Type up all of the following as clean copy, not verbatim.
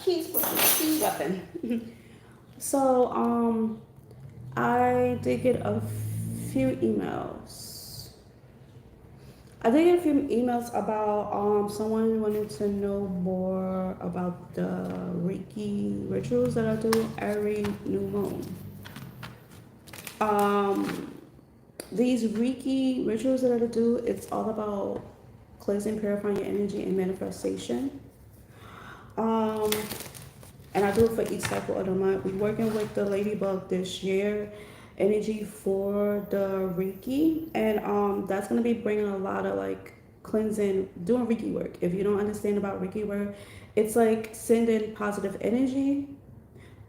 keys for my key weapon. So, I did get a few emails. I did get a few emails about someone wanted to know more about the Reiki rituals that I do every new moon. Um, these Reiki rituals that I do, it's all about cleansing, purifying your energy, and manifestation. Um, and I do it for each cycle of the month. We're working with the ladybug this year, energy for the Reiki, and that's gonna be bringing a lot of like cleansing, doing Reiki work. If you don't understand about Reiki work, it's like sending positive energy,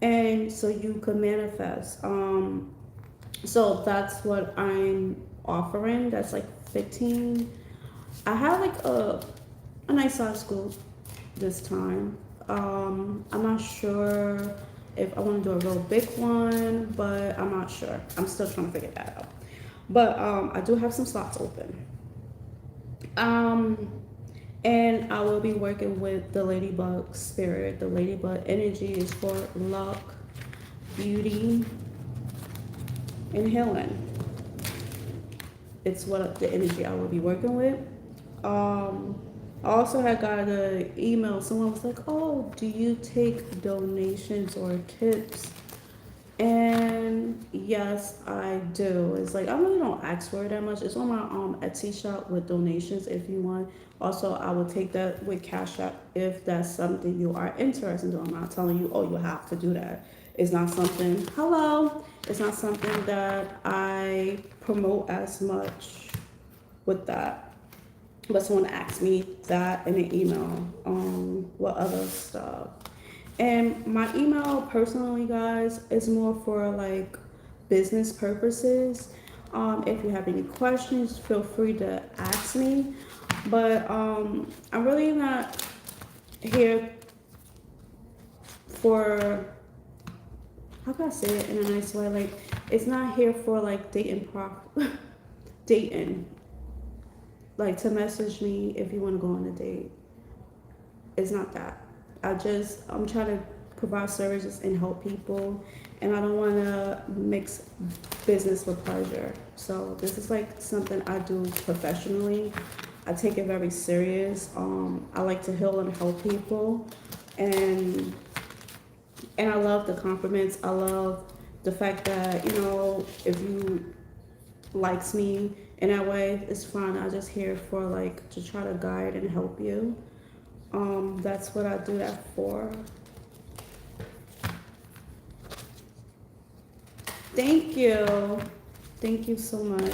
and so you can manifest. So that's what I'm offering. That's like 15. I have like a nice size scoop this time. I'm not sure if I want to do a real big one, but I'm not sure. I'm still trying to figure that out. But I do have some slots open. Um, and I will be working with the ladybug spirit. The ladybug energy is for luck, beauty, and healing. It's what the energy I will be working with. Um, I also had got an email. Someone was like, "Oh, do you take donations or tips?" And yes, I do. It's like I really don't ask for it that much. It's on my Etsy shop with donations if you want. Also, I will take that with Cash App if that's something you are interested in. I'm not telling you, oh, you have to do that. It's not something. Hello. It's not something that I promote as much with that. But someone asked me that in an email. What other stuff? And my email personally, guys, is more for like business purposes. If you have any questions, feel free to ask me. But I'm really not here for, how can I say it in a nice way? Like, it's not here for like dating. Like to message me if you want to go on a date. It's not that. I'm trying to provide services and help people, and I don't want to mix business with pleasure. So this is like something I do professionally. I take it very serious. I like to heal and help people, and I love the compliments. I love the fact that if you likes me in that way, it's fine. I'm just here for like to try to guide and help you. That's what I do that for. Thank you. Thank you so much.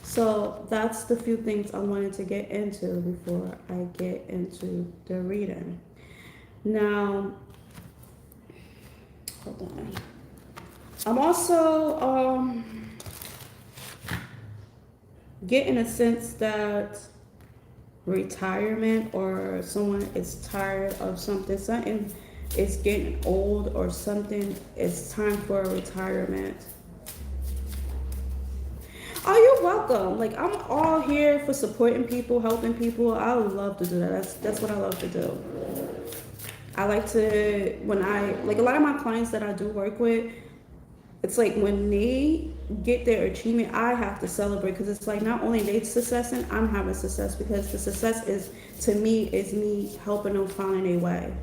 So that's the few things I wanted to get into before I get into the reading. Now, hold on. I'm also getting a sense that retirement or someone is tired of something is getting old or something, it's time for a retirement. Oh, you're welcome. Like I'm all here for supporting people, helping people. I love to do that. That's what I love to do. I like to, when I like a lot of my clients that I do work with, it's like when they get their achievement, I have to celebrate because it's like not only they successing, I'm having success because the success is to me is me helping them find a way.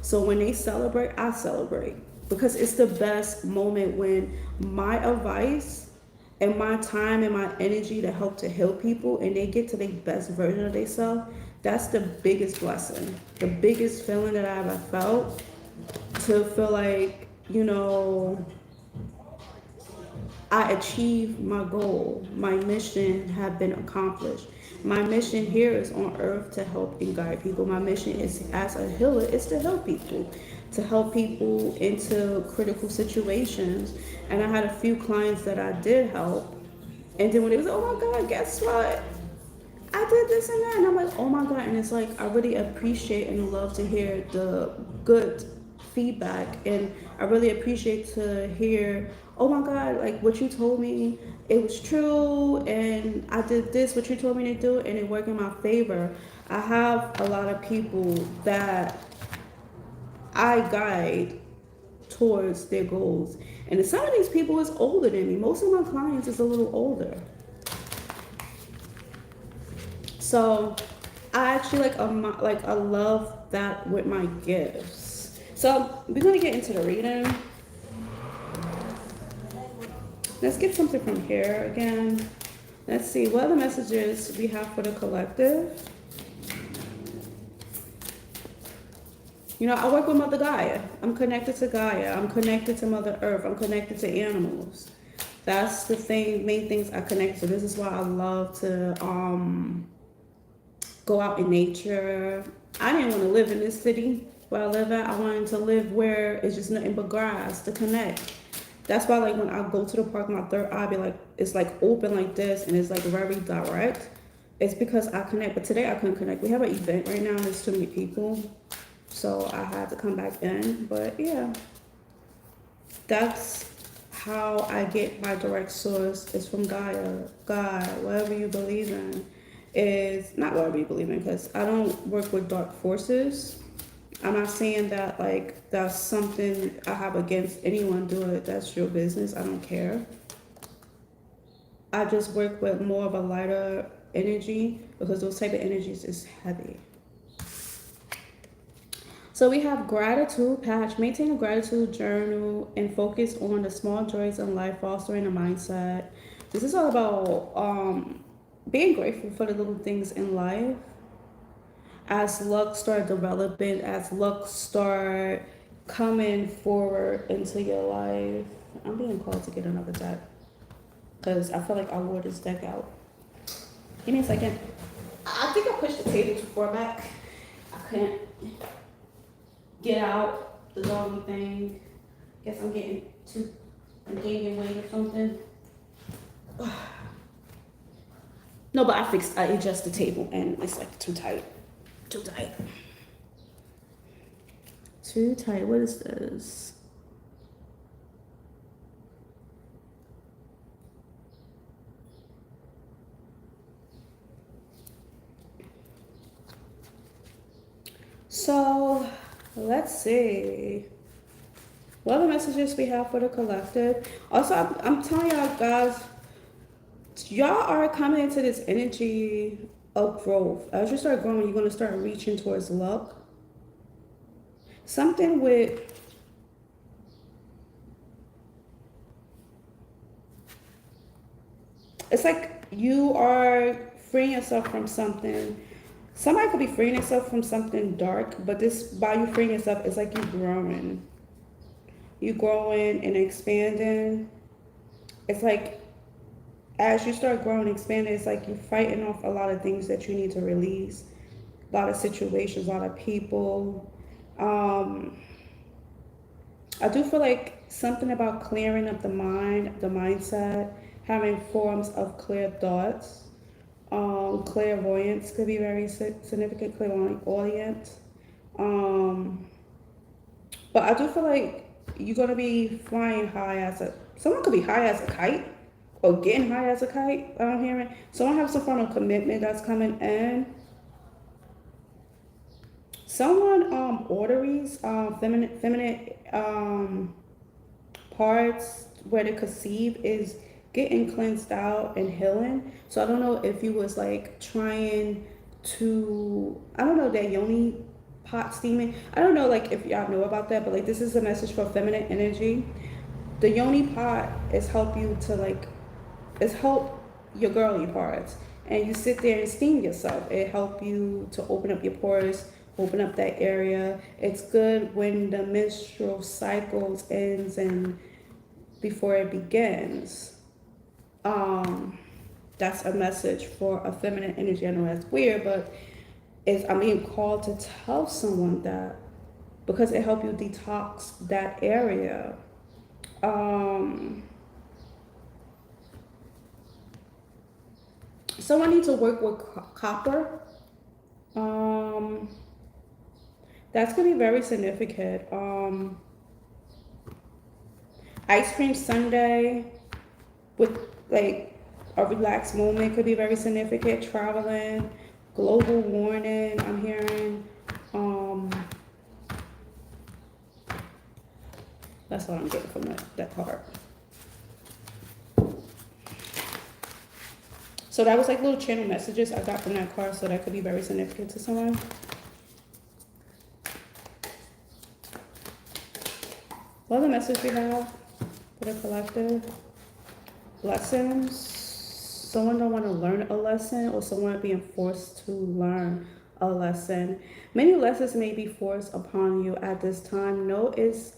So when they celebrate, I celebrate because it's the best moment when my advice and my time and my energy to help to heal people and they get to their best version of themselves. That's the biggest blessing, the biggest feeling that I ever felt, to feel like I achieved my goal. My mission have been accomplished. My mission here is on earth to help and guide people. My mission is as a healer is to help people. To help people into critical situations. And I had a few clients that I did help. And then when it was, oh my God, guess what? I did this and that. And I'm like, oh my God. And it's like, I really appreciate and love to hear the good feedback. And I really appreciate to hear, oh my God, like what you told me, it was true. And I did this, what you told me to do, and it worked in my favor. I have a lot of people that I guide towards their goals. And some of these people is older than me. Most of my clients is a little older. So I actually like I love that with my gifts. So we're gonna get into the reading. Let's get something from here again. Let's see what other messages we have for the collective. You know, I work with Mother Gaia. I'm connected to Gaia. I'm connected to Mother Earth. I'm connected to animals. That's the main things I connect to. This is why I love to go out in nature. I didn't want to live in this city where I live at. I wanted to live where it's just nothing but grass to connect. That's why, like, when I go to the park, my third eye be like, it's like open like this, and it's like very direct. It's because I connect. But today I couldn't connect. We have an event right now. There's too many people, so I had to come back in. But yeah, that's how I get my direct source. It's from Gaia, God, whatever you believe in. Is not whatever you believe in, because I don't work with dark forces. I'm not saying that like that's something I have against anyone doing it. That's your business. I don't care. I just work with more of a lighter energy because those type of energies is heavy. So we have gratitude patch. Maintain a gratitude journal and focus on the small joys in life, fostering a mindset. This is all about being grateful for the little things in life. As luck start developing, as luck start coming forward into your life. I'm being called to get another deck because I feel like I wore this deck out. Give me a second. I think I pushed the table too far back. I couldn't get out the doggy thing. Guess I'm gaining weight or something. No, but I adjusted the table and it's like too tight. Too tight. Too tight. What is this? So let's see. What other messages we have for the collective? Also, I'm telling y'all guys, y'all are coming into this energy of growth. As you start growing, you're going to start reaching towards luck. Something with it's like you are freeing yourself from something. Somebody could be freeing yourself from something dark, but this by you freeing yourself, it's like you growing. You growing and expanding. It's like as you start growing and expanding, it's like you're fighting off a lot of things that you need to release. A lot of situations, a lot of people. I do feel like something about clearing up the mind, the mindset, having forms of clear thoughts. Clairvoyance could be very significant, clairaudience. But I do feel like you're going to be flying high someone could be high as a kite or getting high as a kite. I'm hearing someone has some form of commitment that's coming in. Someone arteries, feminine parts where the deceive is getting cleansed out and healing. So I don't know if you was like trying to, I don't know, that yoni pot steaming. I don't know like if y'all know about that, but like this is a message for feminine energy. The yoni pot is help you to like, it's help your girly parts. And you sit there and steam yourself. It help you to open up your pores, open up that area. It's good when the menstrual cycles ends and before it begins. That's a message for a feminine energy. I know that's weird, but I'm being called to tell someone that because it helps you detox that area. Someone needs to work with copper. That's gonna be very significant. Ice cream sundae with like a relaxed moment could be very significant. Traveling, global warning, I'm hearing. That's what I'm getting from that card. So that was like little channel messages I got from that card, so that could be very significant to someone. What other message we have for the collective? Lessons. Someone don't want to learn a lesson, or someone being forced to learn a lesson. Many lessons may be forced upon you at this time. No, it's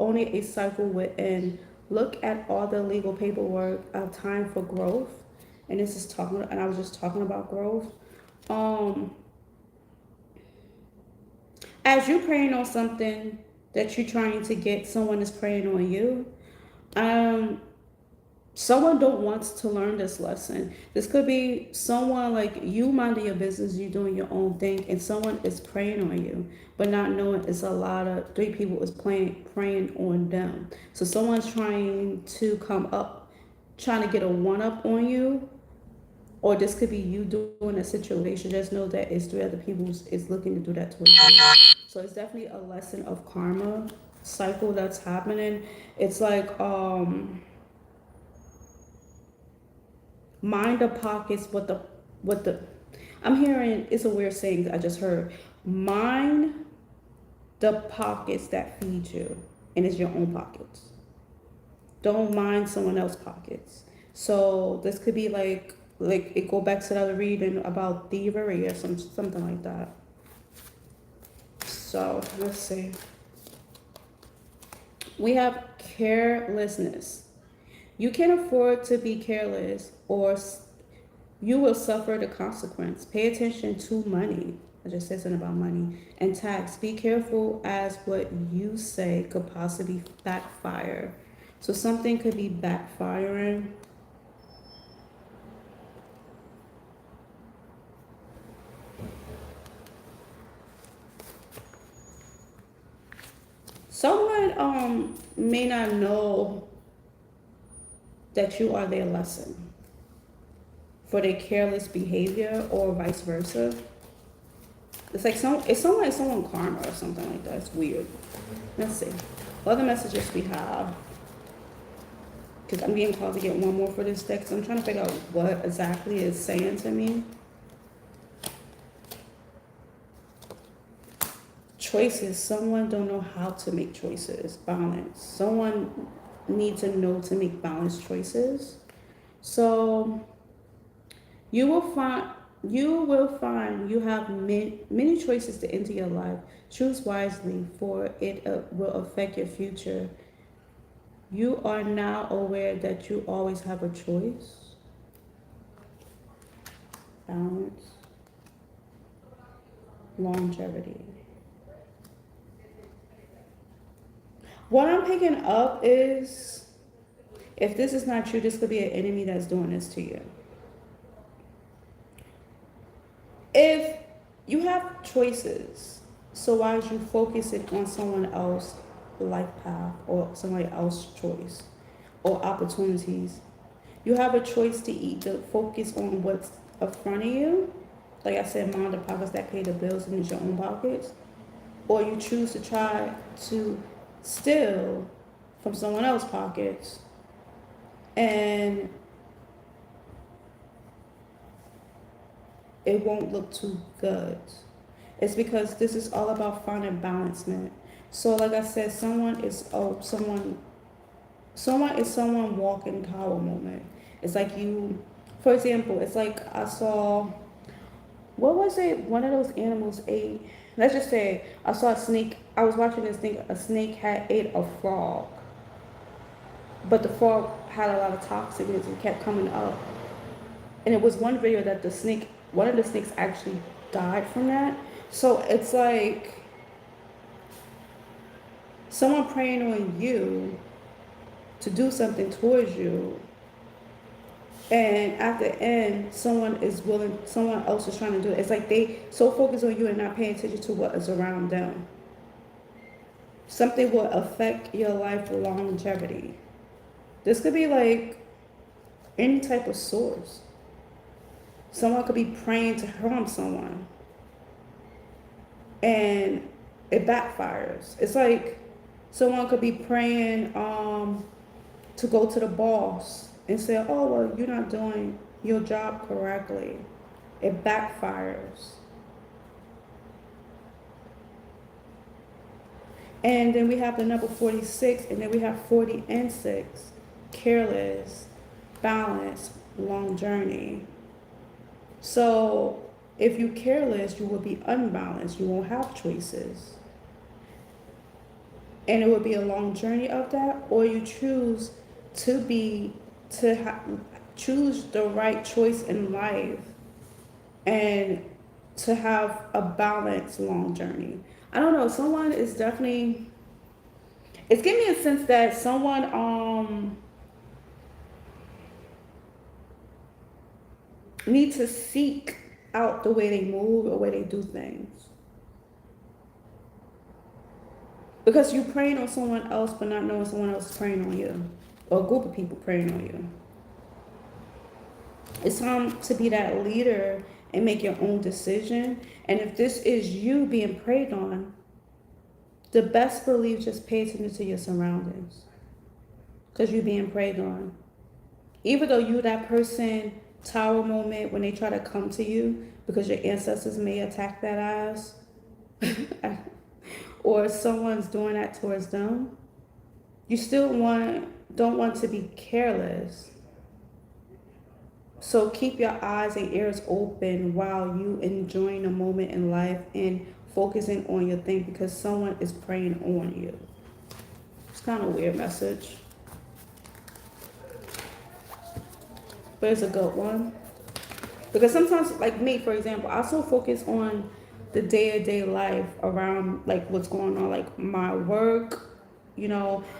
only a cycle within. Look at all the legal paperwork of time for growth. And this is talking, and I was just talking about growth. As you're praying on something that you're trying to get, someone is praying on you. Someone don't want to learn this lesson. This could be someone like you minding your business, you doing your own thing, and someone is praying on you, but not knowing it's a lot of three people is praying on them. So someone's trying to come up, trying to get a one up on you, or this could be you doing a situation. Just know that it's three other people is looking to do that towards you. So it's definitely a lesson of karma cycle that's happening. It's like mind the pockets, what the I'm hearing, it's a weird saying I just heard. Mind the pockets that feed you, and it's your own pockets. Don't mind someone else's pockets. So this could be like it go back to the other reading about thievery or something like that. So let's see. We have carelessness. You can't afford to be careless, or you will suffer the consequence. Pay attention to money. I just said something about money. And tax. Be careful, as what you say could possibly backfire. So something could be backfiring. Someone may not know that you are their lesson for their careless behavior, or vice versa. It's like someone karma or something like that. It's weird. Let's see. What other messages we have? Because I'm being called to get one more for this deck. So I'm trying to figure out what exactly it's saying to me. Choices. Someone don't know how to make choices. Balance. Someone needs to know to make balanced choices. So you will find you have many choices to enter your life. Choose wisely, for it will affect your future. You are now aware that you always have a choice. Balance. Longevity. What I'm picking up is, if this is not you, this could be an enemy that's doing this to you. If you have choices, so why is you focusing on someone else's life path, or somebody else's choice or opportunities? You have a choice to either focus on what's in front of you, like I said, mind the pockets that pay the bills and use your own pockets, or you choose to try to steal from someone else's pockets, and it won't look too good. It's because this is all about finding balancement. So like I said, someone is walking tower moment. It's like you, for example, it's like I saw, what was it? One of those animals ate. Let's just say I saw a snake. I was watching this thing. A snake had ate a frog, but the frog had a lot of toxins and kept coming up. And it was one video that one of the snakes actually died from that. So it's like someone praying on you to do something towards you, and at the end, someone else is trying to do it. It's like they so focused on you and not paying attention to what is around them. Something will affect your life longevity. This could be like any type of source. Someone could be praying to harm someone, and it backfires. It's like Someone could be praying to go to the boss and say, oh, well, you're not doing your job correctly. It backfires. And then we have the number 46, and then we have 40 and 6. Careless, balance, long journey. So if you're careless, you will be unbalanced. You won't have choices. And it will be a long journey of that, or you choose to choose the right choice in life and to have a balanced long journey. I don't know, someone is definitely, it's giving me a sense that someone need to seek out the way they move or the way they do things. Because you're praying on someone else but not knowing someone else is praying on you. Or a group of people praying on you. It's time to be that leader and make your own decision. And if this is you being prayed on, the best belief, just pay attention to your surroundings. Because you're being prayed on. Even though you that person, tower moment, when they try to come to you, because your ancestors may attack that ass, or someone's doing that towards them, you still don't want to be careless. So keep your eyes and ears open while you enjoying a moment in life and focusing on your thing, because someone is praying on you. It's kind of a weird message, but it's a good one. Because sometimes, like me, for example, I so focus on the day-to-day life around like what's going on, like my work.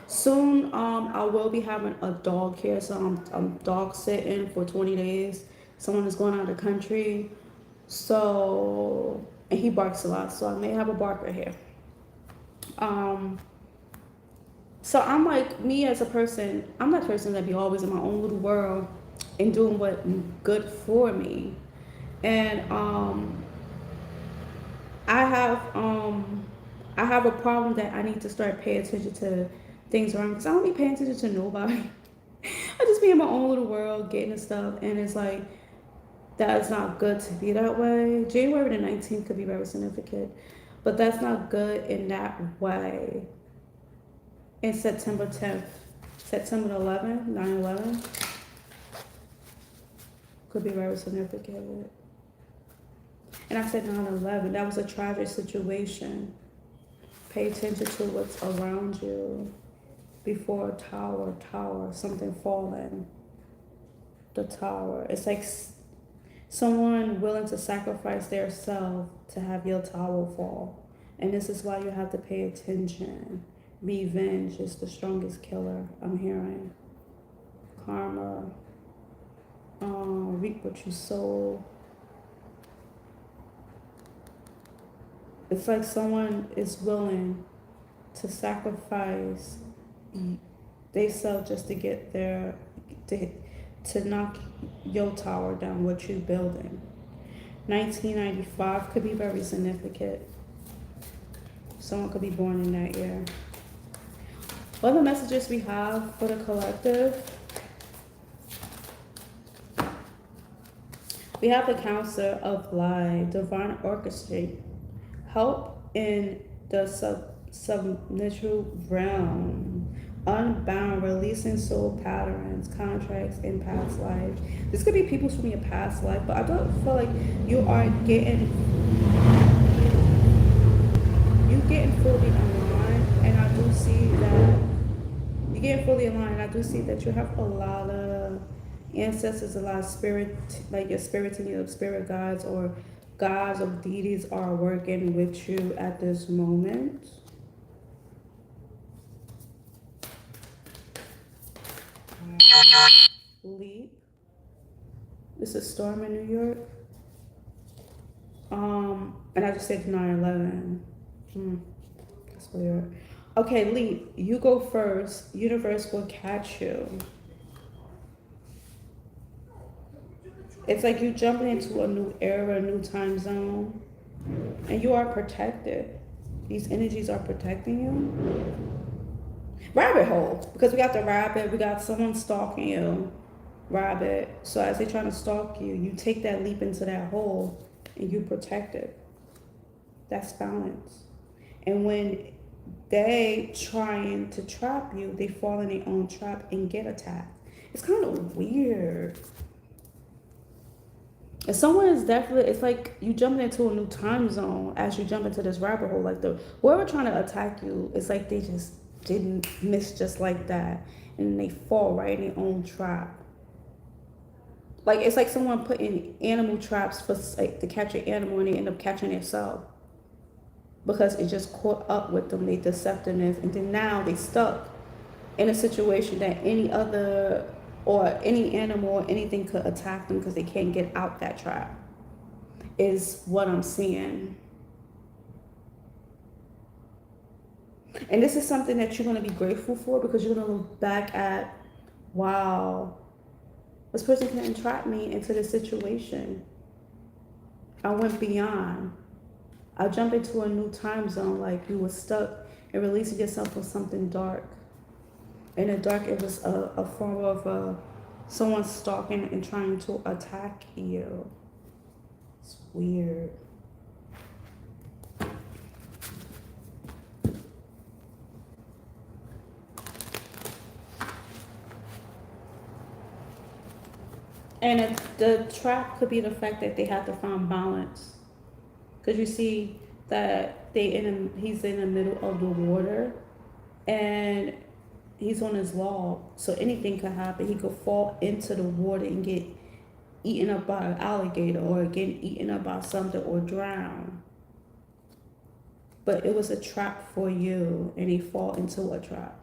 Soon I will be having a dog here, so I'm dog sitting for 20 days. Someone is going out of the country, so, and he barks a lot, so I may have a barker here. So I'm like, me as a person, I'm that person that be always in my own little world and doing what good for me. And I have a problem that I need to start paying attention to things around, because I don't be paying attention to nobody. I just be in my own little world getting the stuff, and it's like, that's not good to be that way. January the 19th could be very significant, but that's not good in that way. And September 10th, September 11th, 9/11 could be very significant. And I said 9/11, that was a tragic situation. Pay attention to what's around you before a tower, something falling. The tower. It's like someone willing to sacrifice their self to have your tower fall. And this is why you have to pay attention. Revenge is the strongest killer, I'm hearing. Karma. Reap what you sow. It's like someone is willing to sacrifice themselves just to get there, to knock your tower down, what you're building. 1995 could be very significant. Someone could be born in that year. What other messages we have for the collective? We have the Counselor of Life, Divine Orchestrate, help in the subnatural realm, unbound, releasing soul patterns, contracts in past life. This could be people from your past life, but I don't feel like you are getting fully aligned, and I do see that you're getting fully aligned, and I do see that you have a lot of ancestors, a lot of spirit, like your spirits and your spirit guides or gods or deities are working with you at this moment. Leap. This is storm in New York. And I just said 9/11. That's weird. Okay, leap. You go first. Universe will catch you. It's like you jumping into a new era, a new time zone, and you are protected. These energies are protecting you. Rabbit hole, because we got the rabbit, we got someone stalking you, rabbit. So as they're trying to stalk you, you take that leap into that hole and you protect it. That's balance. And when they trying to trap you, they fall in their own trap and get attacked. It's kind of weird. If someone is definitely, it's like you jumping into a new time zone as you jump into this rabbit hole. Like the whoever trying to attack you, it's like they just didn't miss just like that, and they fall right in their own trap. Like it's like someone putting animal traps for like to catch an animal, and they end up catching themselves because it just caught up with them, their deceptiveness, and then now they stuck in a situation that any other or any animal or anything could attack them because they can't get out that trap, is what I'm seeing. And this is something that you're going to be grateful for, because you're going to look back at, wow, this person can entrap me into this situation. I went beyond. I jumped into a new time zone, like you were stuck and releasing yourself from something dark. In the dark, it was a form of someone stalking and trying to attack you. It's weird. And the trap could be the fact that they have to find balance. Because you see that he's in the middle of the water, and he's on his log, so anything could happen. He could fall into the water and get eaten up by an alligator, or get eaten up by something, or drown. But it was a trap for you, and he fall into a trap.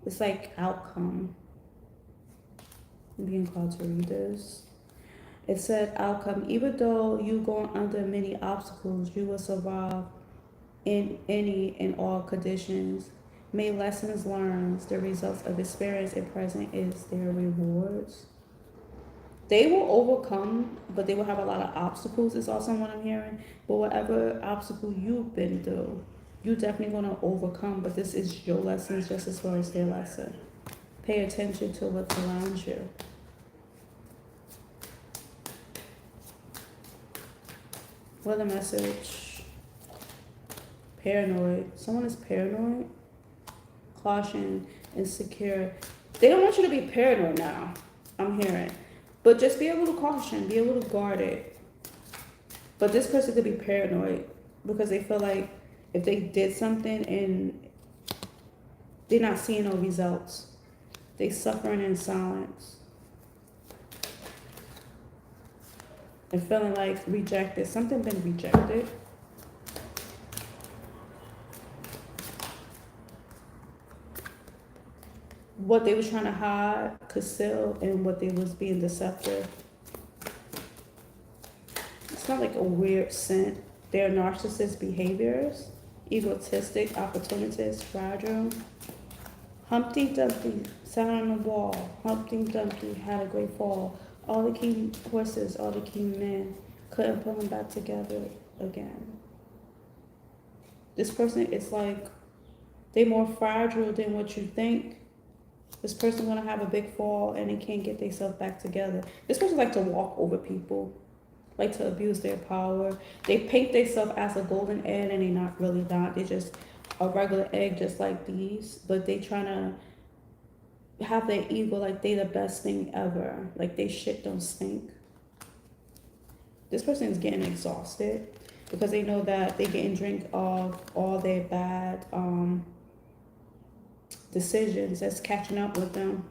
It's like outcome. I'm being called to read this. It said outcome. Even though you go under many obstacles, you will survive in any and all conditions. May lessons learned, the results of experience and present is their rewards. They will overcome, but they will have a lot of obstacles, is also what I'm hearing. But whatever obstacle you've been through, you're definitely going to overcome. But this is your lessons just as far as their lesson. Pay attention to what's around you. What a message. Paranoid. Someone is paranoid. Caution, insecure. They don't want you to be paranoid now, I'm hearing. But just be a little caution, be a little guarded. But this person could be paranoid because they feel like if they did something and they're not seeing no results, they suffering in silence. And feeling like rejected. Something been rejected. What they was trying to hide, conceal, and what they was being deceptive. It's not like a weird scent. They're narcissist behaviors, egotistic, opportunists, fragile. Humpty Dumpty sat on the wall. Humpty Dumpty had a great fall. All the king horses, all the king men couldn't put them back together again. This person is like, they're more fragile than what you think. This person gonna have a big fall and they can't get themselves back together. This person like to walk over people, like to abuse their power. They paint themselves as a golden egg and they're not really not. They're just a regular egg just like these, but they trying to have their ego like they the best thing ever. Like they shit don't stink. This person is getting exhausted because they know that they getting drink of all their bad decisions that's catching up with them.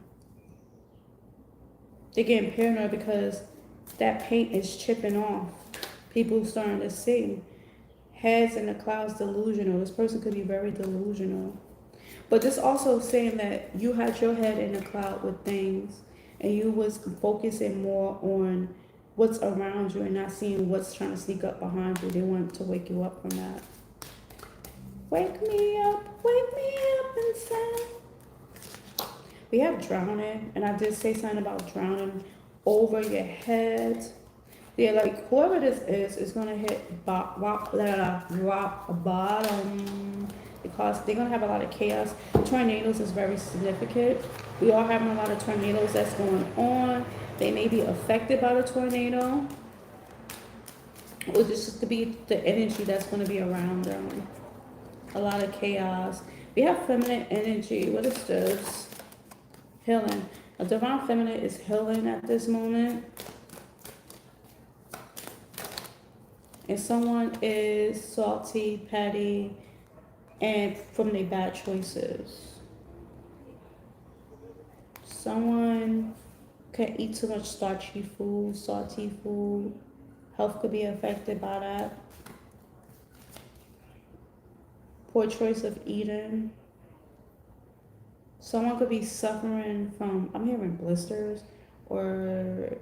They're getting paranoid because that paint is chipping off. People starting to see. Heads in the clouds, delusional. This person could be very delusional. But this also saying that you had your head in the cloud with things and you was focusing more on what's around you and not seeing what's trying to sneak up behind you. They want to wake you up from that. Wake me up inside. We have drowning, and I did say something about drowning over your head. Yeah, like whoever this is gonna hit rock bottom because they're gonna have a lot of chaos. Tornadoes is very significant. We are having a lot of tornadoes that's going on. They may be affected by the tornado, or just to be the energy that's gonna be around them. A lot of chaos. We have feminine energy. What is this? Healing. A divine feminine is healing at this moment. And someone is salty, petty, and from their bad choices. Someone can eat too much starchy food, salty food. Health could be affected by that. Poor choice of eating. Someone could be suffering from, I'm hearing blisters, or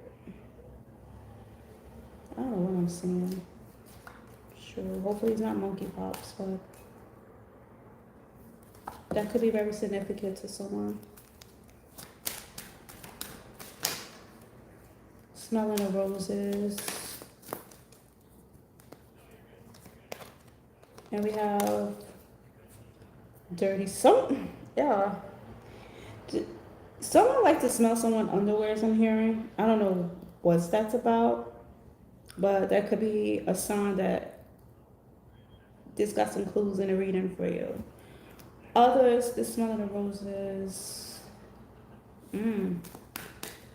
I don't know what I'm saying. Sure, hopefully it's not monkeypox, but that could be very significant to someone. Smelling the roses. And we have dirty soap. Yeah. Someone like to smell someone underwears, I'm hearing. I don't know what that's about, but that could be a sign that this got some clues in the reading for you. Others, the smell of the roses.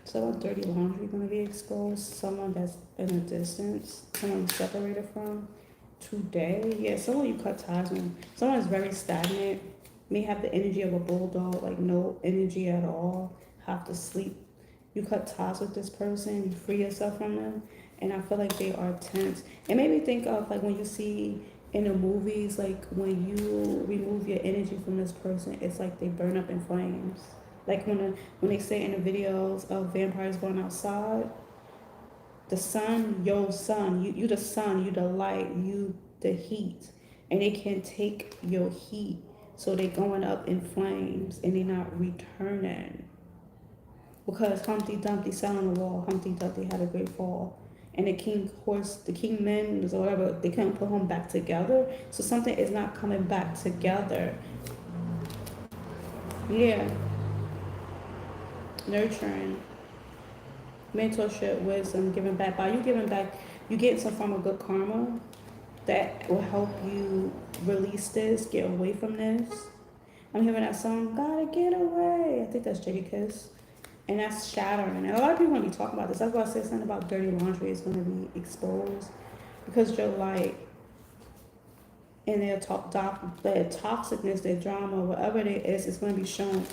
Someone dirty laundry gonna be exposed. Someone that's in a distance. Someone you separated from. Today, yeah, someone you cut ties with. Someone is very stagnant. May have the energy of a bulldog, like no energy at all. Have to sleep. You cut ties with this person. You free yourself from them, and I feel like they are tense. It made me think of like when you see in the movies, like when you remove your energy from this person, it's like they burn up in flames. Like when they say in the videos of vampires going outside, the sun, yo sun, you the sun, you the light, you the heat, and they can take your heat, so they going up in flames and they not returning because Humpty Dumpty sat on the wall. Humpty Dumpty had a great fall, and the king horse, the king men or whatever, they couldn't put him back together. So something is not coming back together. Yeah, nurturing, mentorship, wisdom, giving back. By you giving back, you get some form of good karma that will help you release this, get away from this. I'm hearing that song, Gotta Get Away. I think that's Jada Kiss. And that's shattering. And a lot of people gonna be talking about this. That's why I said something about dirty laundry is gonna be exposed. Because your light and their toxicness, their drama, whatever it is gonna be shown.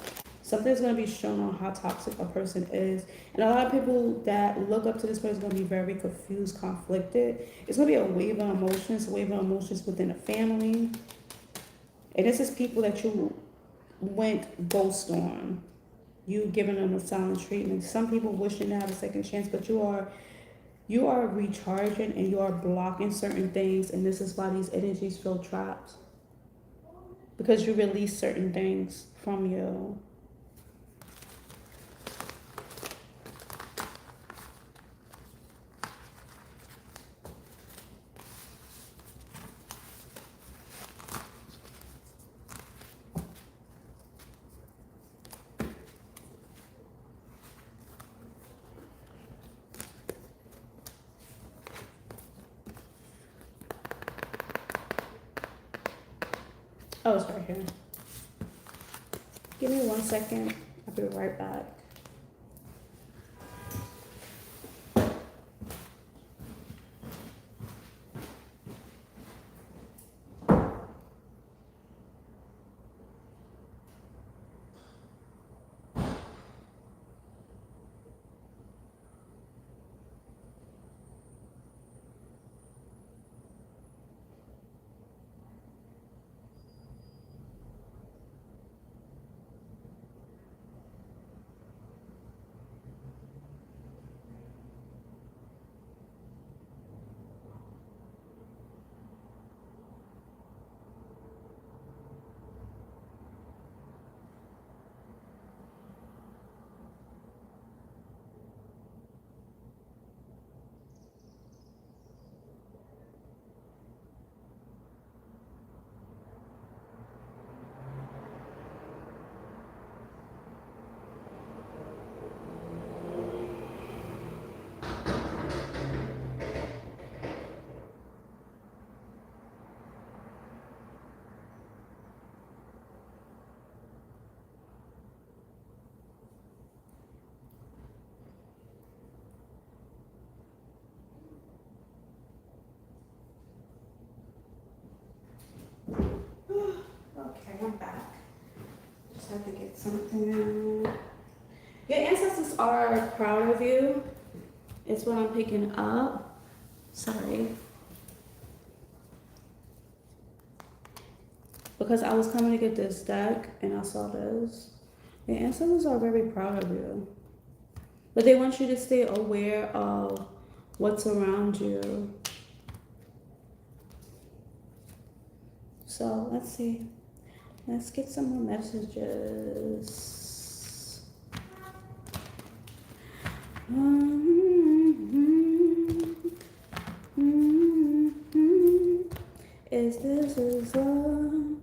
Something's gonna be shown on how toxic a person is. And a lot of people that look up to this person are gonna be very confused, conflicted. It's gonna be a wave of emotions within a family. And this is people that you went ghost on. You giving them a silent treatment. Some people wishing to have a second chance, but you are recharging and you are blocking certain things, and this is why these energies feel trapped. Because you release certain things from you. Oh, it's right here. Give me 1 second. I'll be right back. have to get something. Your ancestors are proud of you. It's what I'm picking up. Sorry. Because I was coming to get this deck and I saw this. Your ancestors are very proud of you. But they want you to stay aware of what's around you. So let's see. Let's get some more messages. Is this is love?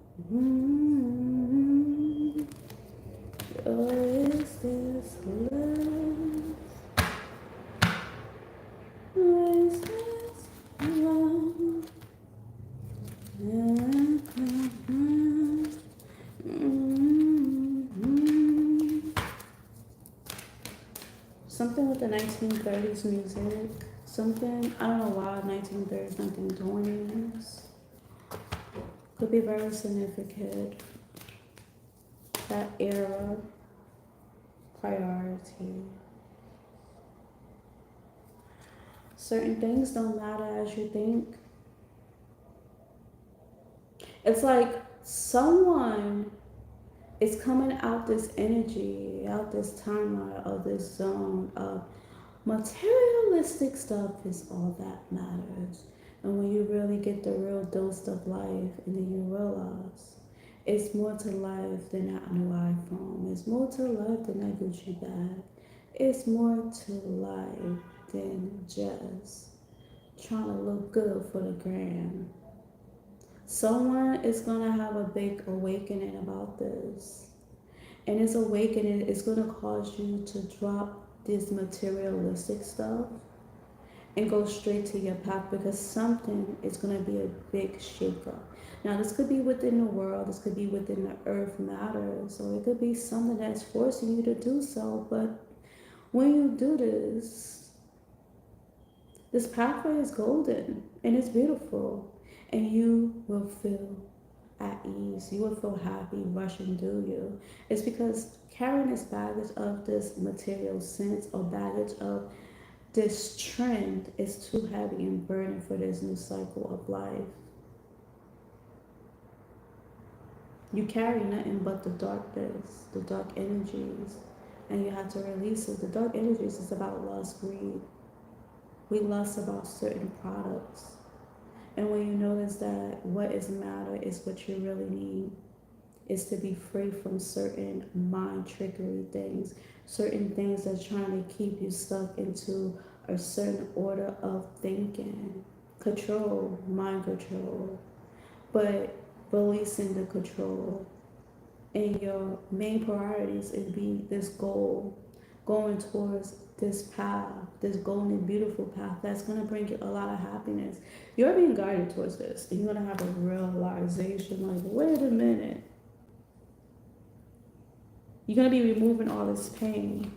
Or is this love? Or is this love? Something with the 1930s music. Something, I don't know why 1930s, 1920s. Could be very significant. That era, priority. Certain things don't matter as you think. It's like someone is coming out this energy, out this timeline of this zone of materialistic stuff is all that matters. And when you really get the real dose of life, and then you realize it's more to life than that new iPhone. It's more to life than that Gucci bag. It's more to life than just trying to look good for the gram. Someone is going to have a big awakening about this. And this awakening is going to cause you to drop this materialistic stuff and go straight to your path, because something is going to be a big shakeup. Now, this could be within the world, this could be within the earth matters, or it could be something that's forcing you to do so. But when you do this pathway is golden and it's beautiful, and you will feel at ease. You will feel happy rushing through you. It's because carrying this baggage of this material sense, or baggage of this trend, is too heavy and burden for this new cycle of life. You carry nothing but the darkness, the dark energies, and you have to release it. The dark energies is about lust, greed. We lust about certain products. And when you notice that what is matter is what you really need, is to be free from certain mind trickery things, certain things that's trying to keep you stuck into a certain order of thinking. Control, mind control, but releasing the control. And your main priorities is be this goal, going towards this path, this golden, beautiful path that's going to bring you a lot of happiness. You're being guided towards this, and you're going to have a realization like, wait a minute. You're going to be removing all this pain.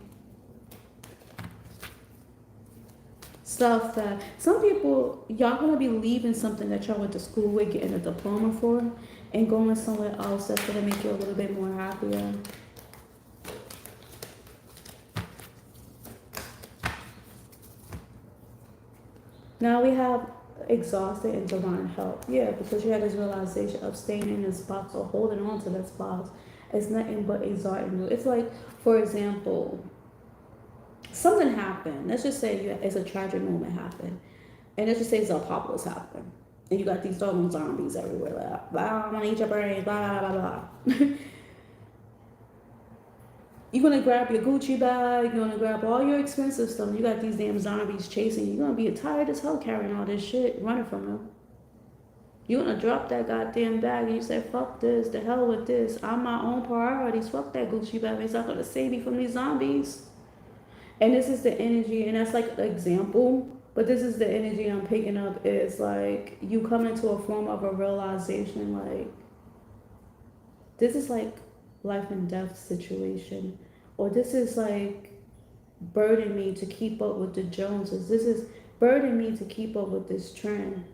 Stuff that some people, y'all going to be leaving something that y'all went to school with, getting a diploma for, and going somewhere else that's going to make you a little bit more happier. Now we have exhausted and divine help. Yeah, because you had this realization of staying in this box or holding on to this box. It's nothing but exhausting you. It's like, for example, something happened. Let's just say it's a tragic moment happened. And let's just say it's a apocalypse happened. And you got these doggone zombies everywhere. Like, blah, I'm gonna eat your brain, blah, blah, blah, blah. You're gonna grab your Gucci bag, you're gonna grab all your expensive stuff. You got these damn zombies chasing you. You're gonna be tired as hell carrying all this shit, running from them. You're gonna drop that goddamn bag and you say, fuck this, the hell with this. I'm my own priorities. Fuck that Gucci bag. It's not gonna save me from these zombies. And this is the energy, and that's like an example, but this is the energy I'm picking up. Is like you come into a form of a realization, like this is like life and death situation, or this is like burden me to keep up with the Joneses. This is burden me to keep up with this trend.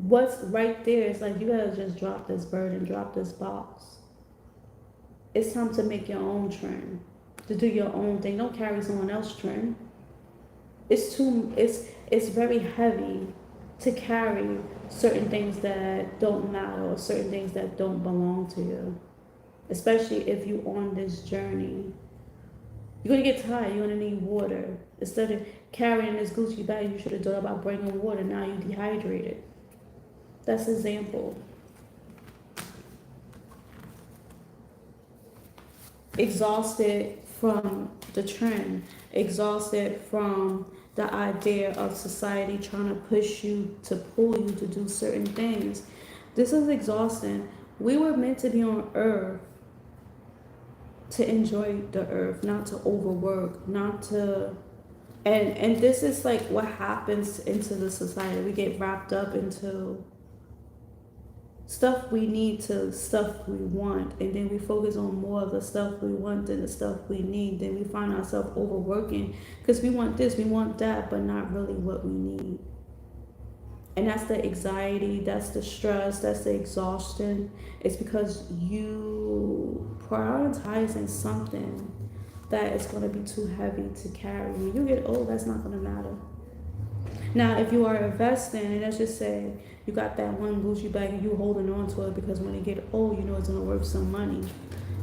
what's right there is like, you gotta just drop this burden, drop this box. It's time to make your own trend, to do your own thing. Don't carry someone else's trend. It's very heavy to carry certain things that don't matter, or certain things that don't belong to you. Especially if you're on this journey. You're gonna get tired, you're gonna need water. Instead of carrying this Gucci bag, you should have thought about bringing water. Now you're dehydrated. That's an example. Exhausted from the trend, exhausted from the idea of society trying to push you, to pull you to do certain things. This is exhausting. We were meant to be on earth to enjoy the earth, not to overwork, not to, and this is like what happens into the society. We get wrapped up into stuff we need to stuff we want, and then we focus on more of the stuff we want than the stuff we need. Then we find ourselves overworking because we want this, we want that, but not really what we need. And that's the anxiety, that's the stress, that's the exhaustion. It's because you prioritizing something that is going to be too heavy to carry. When you get old, that's not going to matter. Now, if you are investing, and let's just say you got that one Gucci bag and you holding on to it because when you get old, you know it's going to worth some money.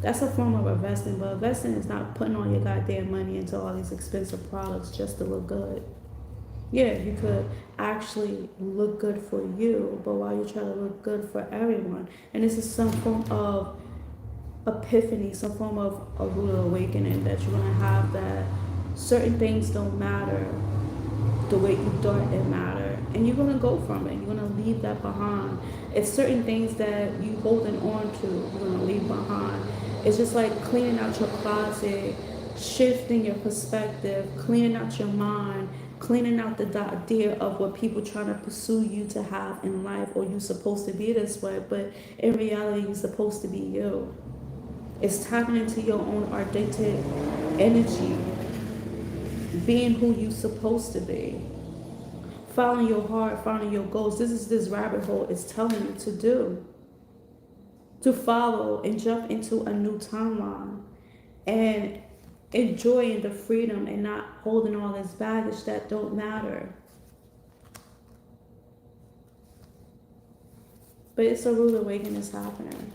That's a form of investing, but investing is not putting all your goddamn money into all these expensive products just to look good. Yeah, you could actually look good for you, but while you try to look good for everyone, and this is some form of epiphany, some form of a rude awakening that you're going to have, that certain things don't matter the way you thought it mattered, and you're going to go from it. You're going to leave that behind. It's certain things that you holding on to, you're going to leave behind. It's just like cleaning out your closet, shifting your perspective, cleaning out your mind, cleaning out the idea of what people trying to pursue you to have in life, or you're supposed to be this way, but in reality, you're supposed to be you. It's tapping into your own authentic energy, being who you're supposed to be, following your heart, following your goals. This rabbit hole is telling you to do, to follow and jump into a new timeline and enjoying the freedom and not holding all this baggage that don't matter. But it's a rude awakening that's happening.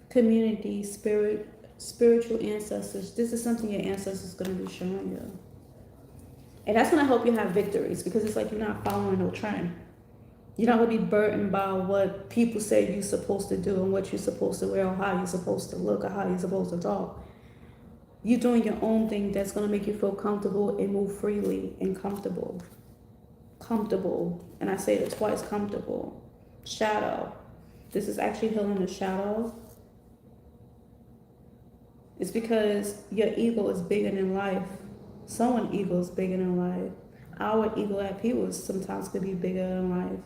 Community, spiritual ancestors. This is something your ancestors are going to be showing you. And that's going to help you have victories, because it's like you're not following no trend. You're not going to be burdened by what people say you're supposed to do and what you're supposed to wear, or how you're supposed to look, or how you're supposed to talk. You're doing your own thing that's going to make you feel comfortable and move freely and comfortable. Comfortable. And I say it twice, comfortable. Shadow. This is actually healing the shadow. It's because your ego is bigger than life. Someone's ego is bigger than life. Our ego at people sometimes could be bigger than life.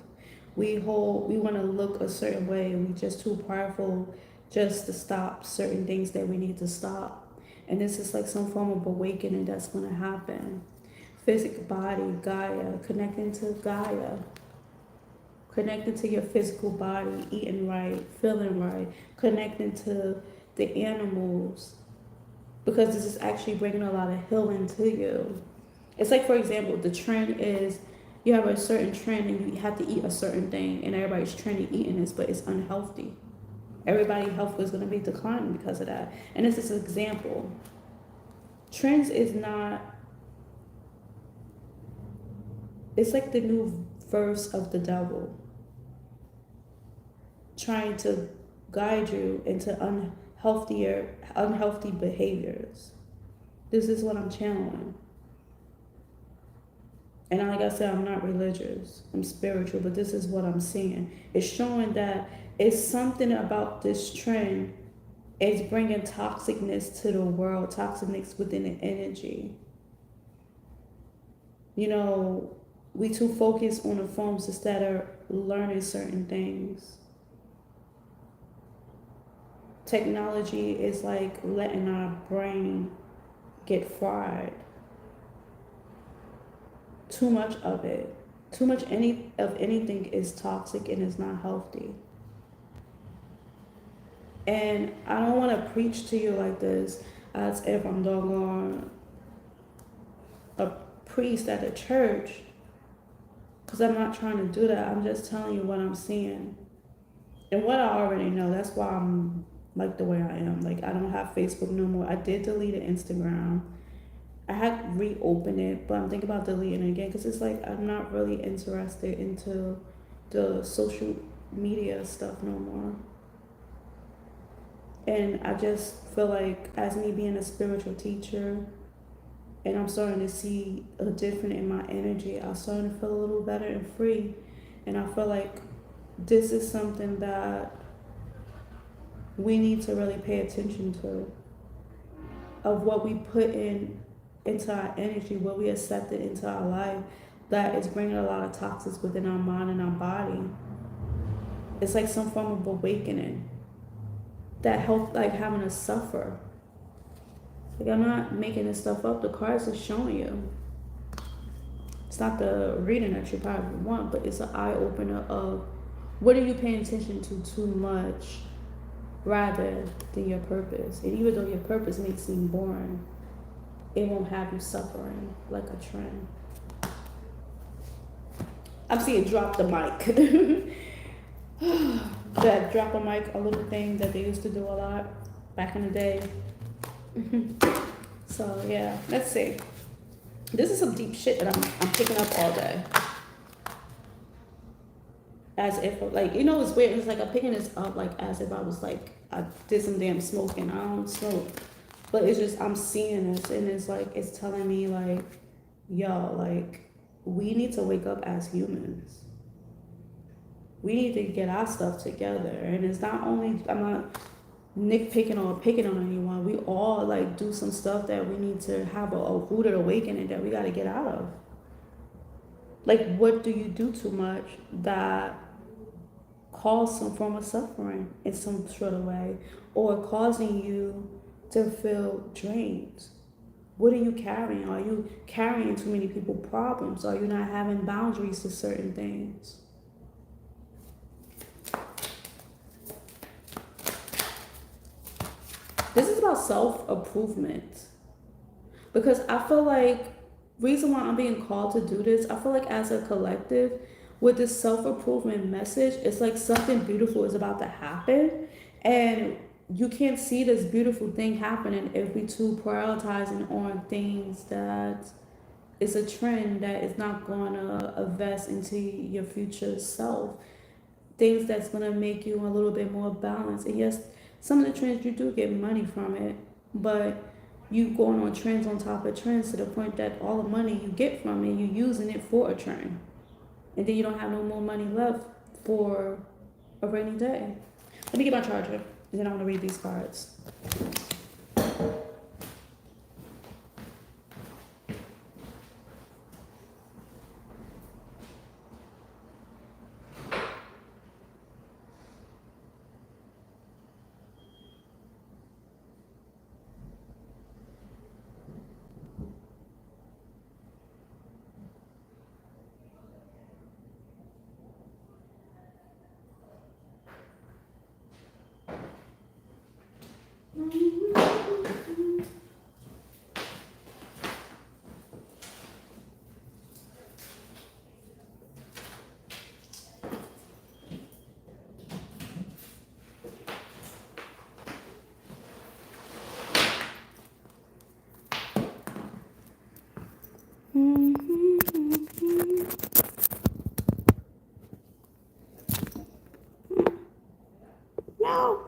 We want to look a certain way. We just too powerful just to stop certain things that we need to stop. And this is like some form of awakening that's going to happen. Physical body, Gaia, connecting to Gaia. Connecting to your physical body, eating right, feeling right, connecting to the animals. Because this is actually bringing a lot of healing to you. It's like, for example, the trend is you have a certain trend and you have to eat a certain thing, and everybody's trendy eating this, but it's unhealthy. Everybody's health is going to be declining because of that. And this is an example. Trends is not, it's like the new verse of the devil trying to guide you into unhealthy behaviors. This is what I'm channeling. And like I said, I'm not religious, I'm spiritual, but this is what I'm seeing. It's showing that it's something about this trend is bringing toxicness to the world, toxicness within the energy. You know, we too focus on the forms instead of learning certain things. Technology is like letting our brain get fried. Too much of it. Too much of anything is toxic and is not healthy. And I don't want to preach to you like this as if I'm doggone a priest at a church, because I'm not trying to do that. I'm just telling you what I'm seeing and what I already know. That's why I'm like the way I am. Like, I don't have Facebook no more. I did delete it, Instagram. I had reopened it, but I'm thinking about deleting it again because it's like I'm not really interested into the social media stuff no more. And I just feel like, as me being a spiritual teacher, and I'm starting to see a difference in my energy, I'm starting to feel a little better and free. And I feel like this is something that we need to really pay attention to, of what we put into our energy, what we accepted into our life, that is bringing a lot of toxins within our mind and our body. It's like some form of awakening that help, like having us suffer. Like, I'm not making this stuff up. The cards are showing you. It's not the reading that you probably want, but it's an eye opener of what are you paying attention to too much rather than your purpose. And even though your purpose may seem boring, it won't have you suffering like a trend. I'm seeing drop the mic. That drop a mic, a little thing that they used to do a lot back in the day. So yeah, let's see. This is some deep shit that I'm picking up all day. As if, like, you know, it's weird. It's like I'm picking this up like as if I was like, I did some damn smoking. I don't smoke. But it's just, I'm seeing this and it's like, it's telling me like, yo, like, we need to wake up as humans. We need to get our stuff together. And it's not only, I'm not nitpicking or picking on anyone. We all like do some stuff that we need to have a rooted awakening that we got to get out of. Like, what do you do too much that cause some form of suffering in some sort of way, or causing you to feel drained? What are you carrying? Are you carrying too many people problems? Are you not having boundaries to certain things? This is about self-improvement. Because I feel like, reason why I'm being called to do this, I feel like as a collective, with this self-improvement message, it's like something beautiful is about to happen. And you can't see this beautiful thing happening if we too prioritizing on things that is a trend that is not going to invest into your future self. Things that's going to make you a little bit more balanced. And yes, some of the trends, you do get money from it, but you going on trends on top of trends to the point that all the money you get from it, you using it for a trend. And then you don't have no more money left for a rainy day. Let me get my charger, and then I want to read these cards. No.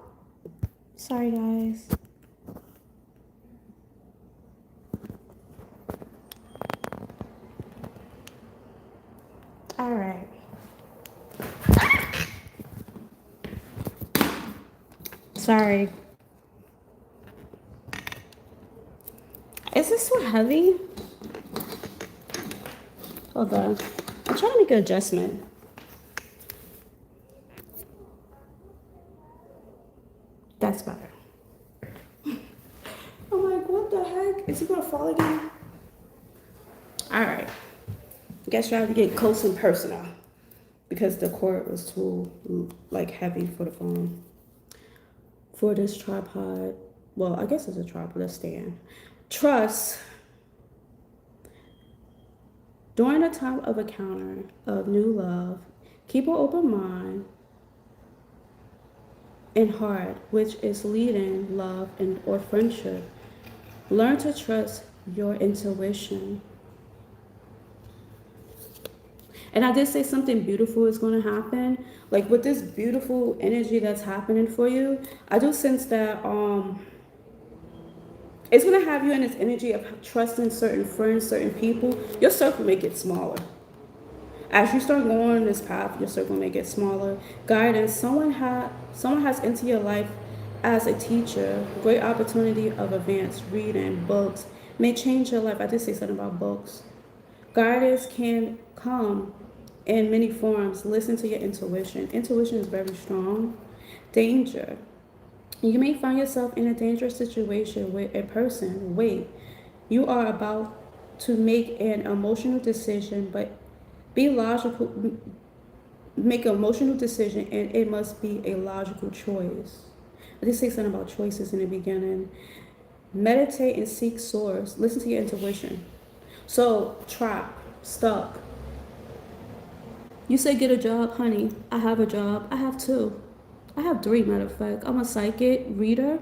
Sorry, guys. All right. Sorry. Is this so heavy? Hold on. I'm trying to make an adjustment. That's better. I'm like, what the heck? Is he gonna fall again? All right. guess you have to get close and personal because the cord was too like heavy for the phone. For this tripod, well, I guess it's a tripod, a stand. Trust. During a time of encounter of new love, keep an open mind and heart, which is leading love and or friendship. Learn to trust your intuition. And I did say something beautiful is going to happen. Like with this beautiful energy that's happening for you, I do sense that it's going to have you in this energy of trusting certain friends, certain people. Your circle may get smaller. As you start going on this path, your circle may get smaller. Guidance, someone has entered your life as a teacher. Great opportunity of advanced reading, books may change your life. I did say something about books. Guidance can come in many forms. Listen to your intuition. Intuition is very strong. Danger. You may find yourself in a dangerous situation with a person. Wait, you are about to make an emotional decision, but be logical. Make an emotional decision, and it must be a logical choice. I did say something about choices in the beginning. Meditate and seek source. Listen to your intuition. So, trap, stuck. You say get a job, honey. I have a job. I have two. I have three, matter of fact. I'm a psychic reader.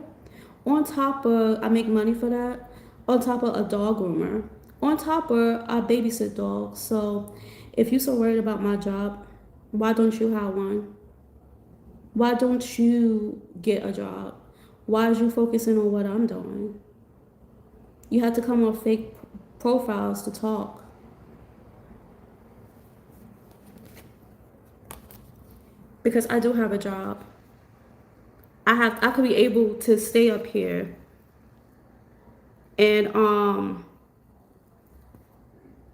On top of, I make money for that. On top of a dog groomer. On top of, I babysit dogs. So, if you're so worried about my job, why don't you have one? Why don't you get a job? Why is you focusing on what I'm doing? You have to come on fake profiles to talk. Because I do have a job. I could be able to stay up here and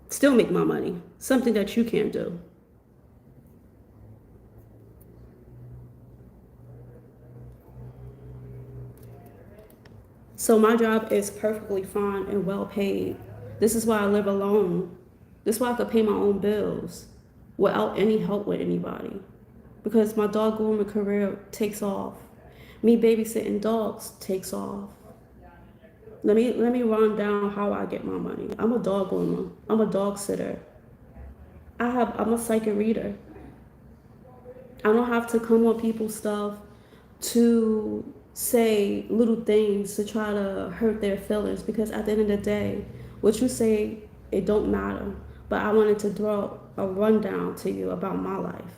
still make my money. Something that you can't do. So my job is perfectly fine and well paid. This is why I live alone. This is why I could pay my own bills without any help with anybody. Because my dog grooming career takes off. Me babysitting dogs takes off. Let me run down how I get my money. I'm a dog groomer. I'm a dog sitter. I'm a psychic reader. I don't have to come on people's stuff to say little things to try to hurt their feelings, because at the end of the day, what you say, it don't matter. But I wanted to throw a rundown to you about my life.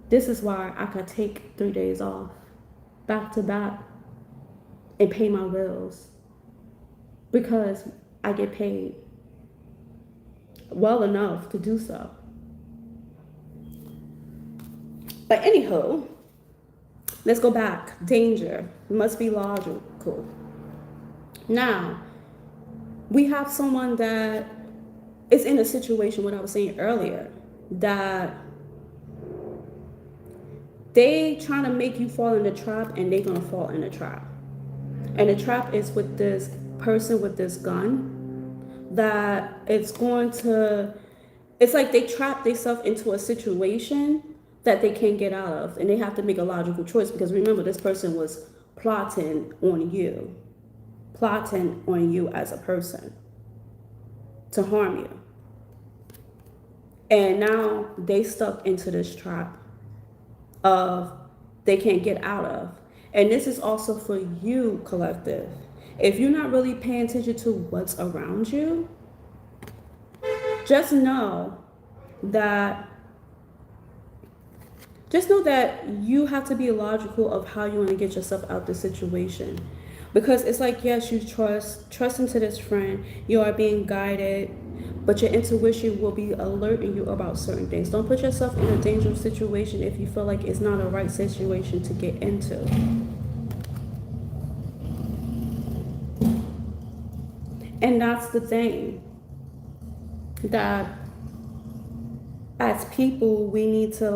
This is why I could take 3 days off, back to back, and pay my bills. Because I get paid well enough to do so. But anywho, let's go back. Danger must be logical. Now, we have someone that is in a situation, what I was saying earlier, that they trying to make you fall in the trap, and they're going to fall in the trap. And the trap is with this person with this gun, that it's like they trap themselves into a situation that they can't get out of, and they have to make a logical choice, because remember, this person was plotting on you as a person to harm you. And now they stuck into this trap of they can't get out of. And this is also for you, collective. If you're not really paying attention to what's around you, just know that you have to be logical of how you want to get yourself out the situation. Because it's like, yes, you trust into this friend, you are being guided, but your intuition will be alerting you about certain things. Don't put yourself in a dangerous situation if you feel like it's not a right situation to get into. And that's the thing, that as people, we need to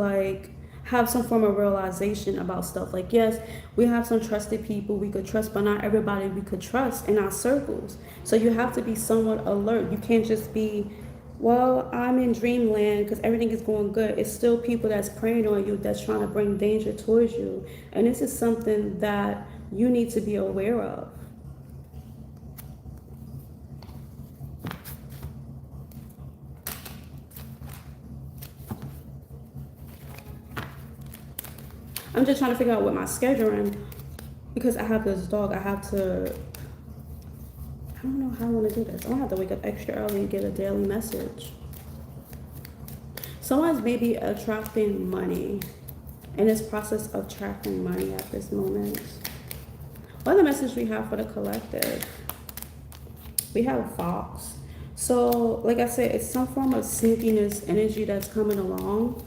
have some form of realization about stuff. Like, yes, we have some trusted people we could trust, but not everybody we could trust in our circles. So you have to be somewhat alert. You can't just be, well, I'm in dreamland because everything is going good. It's still people that's preying on you, that's trying to bring danger towards you. And this is something that you need to be aware of. I'm just trying to figure out what my schedule is, because I have this dog. I don't know how I want to do this. I'm gonna have to wake up extra early and get a daily message. Someone's maybe attracting money, in this process of attracting money at this moment. What other message we have for the collective? We have Fox. So, like I said, it's some form of sneakiness energy that's coming along.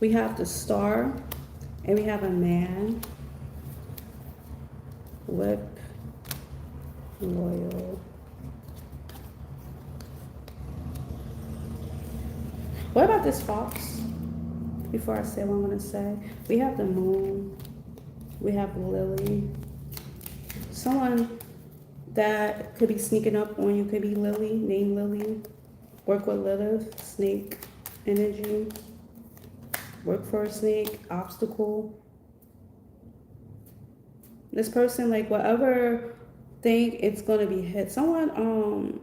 We have the Star, and we have a man. Whip, loyal. What about this Fox? Before I say what I'm going to say, we have the Moon. We have Lily. Someone that could be sneaking up on you could be Lily, named Lily. Work with Lilith, snake energy. Work for a snake, obstacle. This person, like, whatever think it's gonna be hit. Someone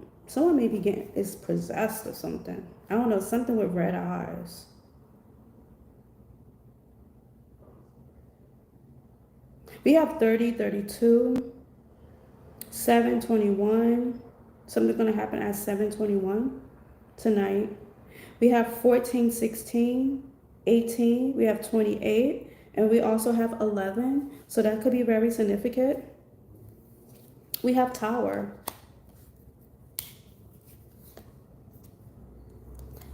maybe is possessed or something. I don't know, something with red eyes. We have 30, 32, 721. Something's gonna happen at 721 tonight. We have 14, 16, 18. We have 28. And we also have 11. So that could be very significant. We have Tower.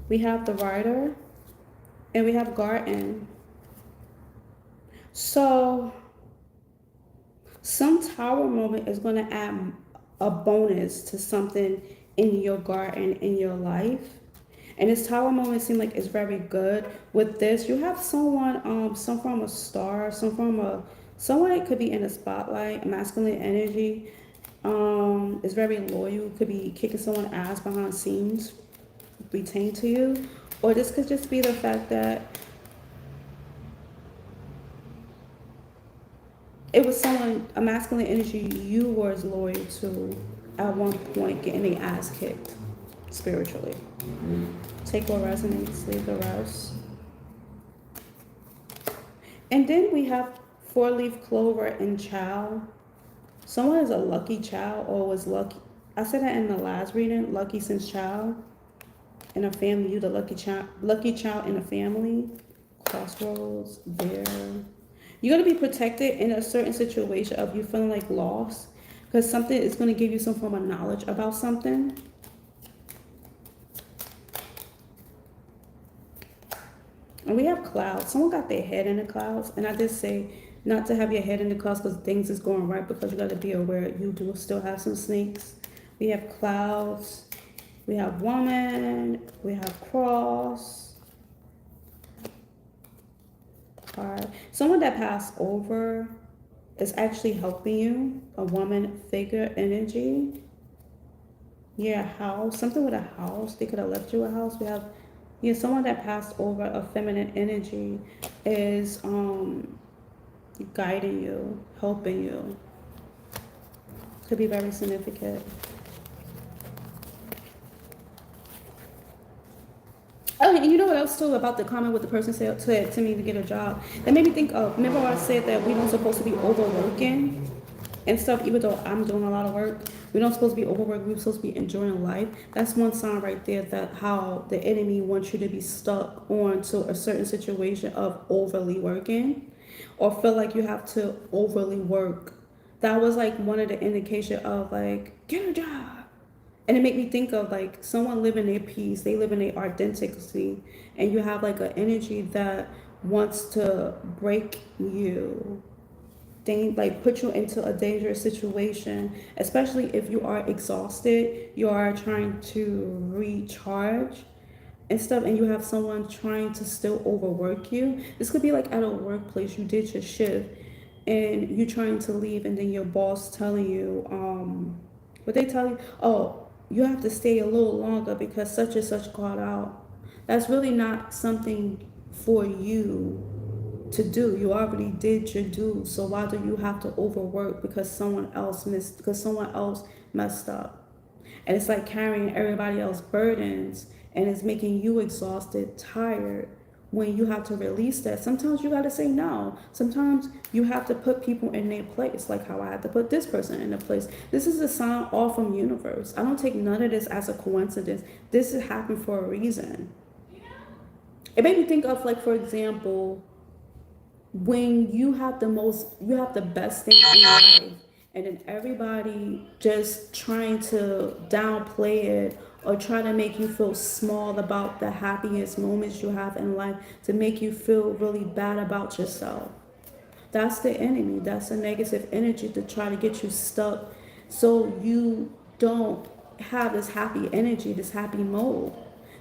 We have the Rider. And we have Garden. So some Tower moment is going to add a bonus to something in your garden, in your life. And this Tower moment seems like it's very good. With this, you have someone, some form of star, someone that could be in the spotlight, masculine energy, is very loyal, could be kicking someone's ass behind scenes, retain to you. Or this could just be the fact that it was someone, a masculine energy you were loyal to at one point, getting their ass kicked spiritually. Take what resonates, leave the rest. And then we have 4-leaf clover and child. Someone is a lucky child or was lucky. I said that in the last reading, lucky since child. In a family, you the lucky child in a family. Crossroads, there. You're going to be protected in a certain situation of you feeling like lost, because something is going to give you some form of knowledge about something. And we have clouds. Someone got their head in the clouds. And I did say not to have your head in the clouds because things is going right, because you got to be aware you do still have some snakes. We have clouds. We have woman. We have cross. Card. Someone that passed over is actually helping you. A woman figure energy. Yeah, house. Something with a house. They could have left you a house. We have, yeah, someone that passed over, a feminine energy, is guiding you, helping you. Could be very significant. Oh, and you know what else too about the comment with the person said to me to get a job? That made me think of, remember when I said that we don't supposed to be overworking and stuff, even though I'm doing a lot of work. We're not supposed to be overworked. We're supposed to be enjoying life. That's one sign right there that how the enemy wants you to be stuck on to a certain situation of overly working, or feel like you have to overly work. That was like one of the indication of like, get a job. And it made me think of like someone living their peace. They live in their authenticity. And you have like an energy that wants to break you. Like put you into a dangerous situation, especially if you are exhausted, you are trying to recharge, and stuff, and you have someone trying to still overwork you. This could be like at a workplace, you did your shift and you're trying to leave, and then your boss telling you, what they tell you, oh, you have to stay a little longer because such and such got out. That's really not something for you to do. You already did your due. So why do you have to overwork because someone else messed up? And it's like carrying everybody else's burdens, and it's making you exhausted, tired, when you have to release that. Sometimes you got to say no. Sometimes you have to put people in their place, like how I had to put this person in their place. This is a sign all from universe. I don't take none of this as a coincidence. This has happened for a reason. It made me think of, like, for example, when you have the best thing in life, and then everybody just trying to downplay it or try to make you feel small about the happiest moments you have in life, to make you feel really bad about yourself. That's the enemy. That's a negative energy to try to get you stuck, so you don't have this happy energy, this happy mode.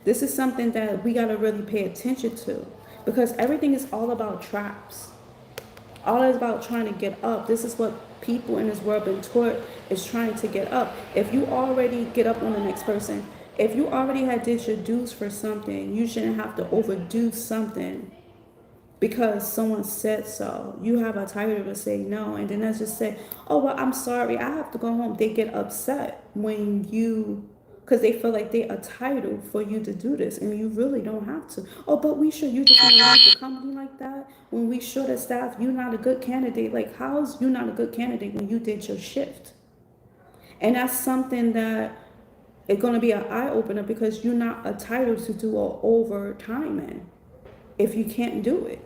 This is something that we got to really pay attention to, because everything is all about traps. All is about trying to get up. This is what people in this world been taught, is trying to get up. If you already get up on the next person, if you already had did your dues for something, you shouldn't have to overdo something because someone said so. You have a title to say no, and then let's just say, oh, well, I'm sorry, I have to go home. They get upset when you, because they feel like they're entitled for you to do this, and you really don't have to. Oh, but we should. You just want to leave the company like that when we should have staff. You're not a good candidate. Like, how's you not a good candidate when you did your shift? And that's something that it's going to be an eye opener, because you're not entitled to do an overtime if you can't do it.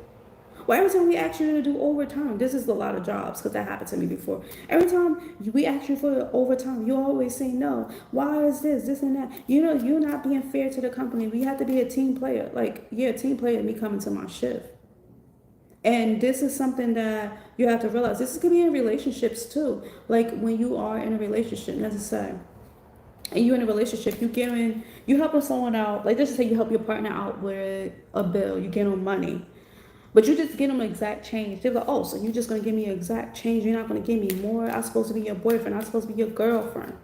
Well, every time we ask you to do overtime, this is a lot of jobs, because that happened to me before. Every time we ask you for overtime, you always say no. Why is this and that? You know, you're not being fair to the company. We have to be a team player. Like, you're a team player, me coming to my shift. And this is something that you have to realize. This could be in relationships too. Like, when you are in a relationship, let's just say, and you're in a relationship, you helping someone out. Like, let's just say you help your partner out with a bill, you get them money. But you just get them exact change. They're like, oh, so you're just going to give me exact change. You're not going to give me more. I'm supposed to be your boyfriend. I'm supposed to be your girlfriend.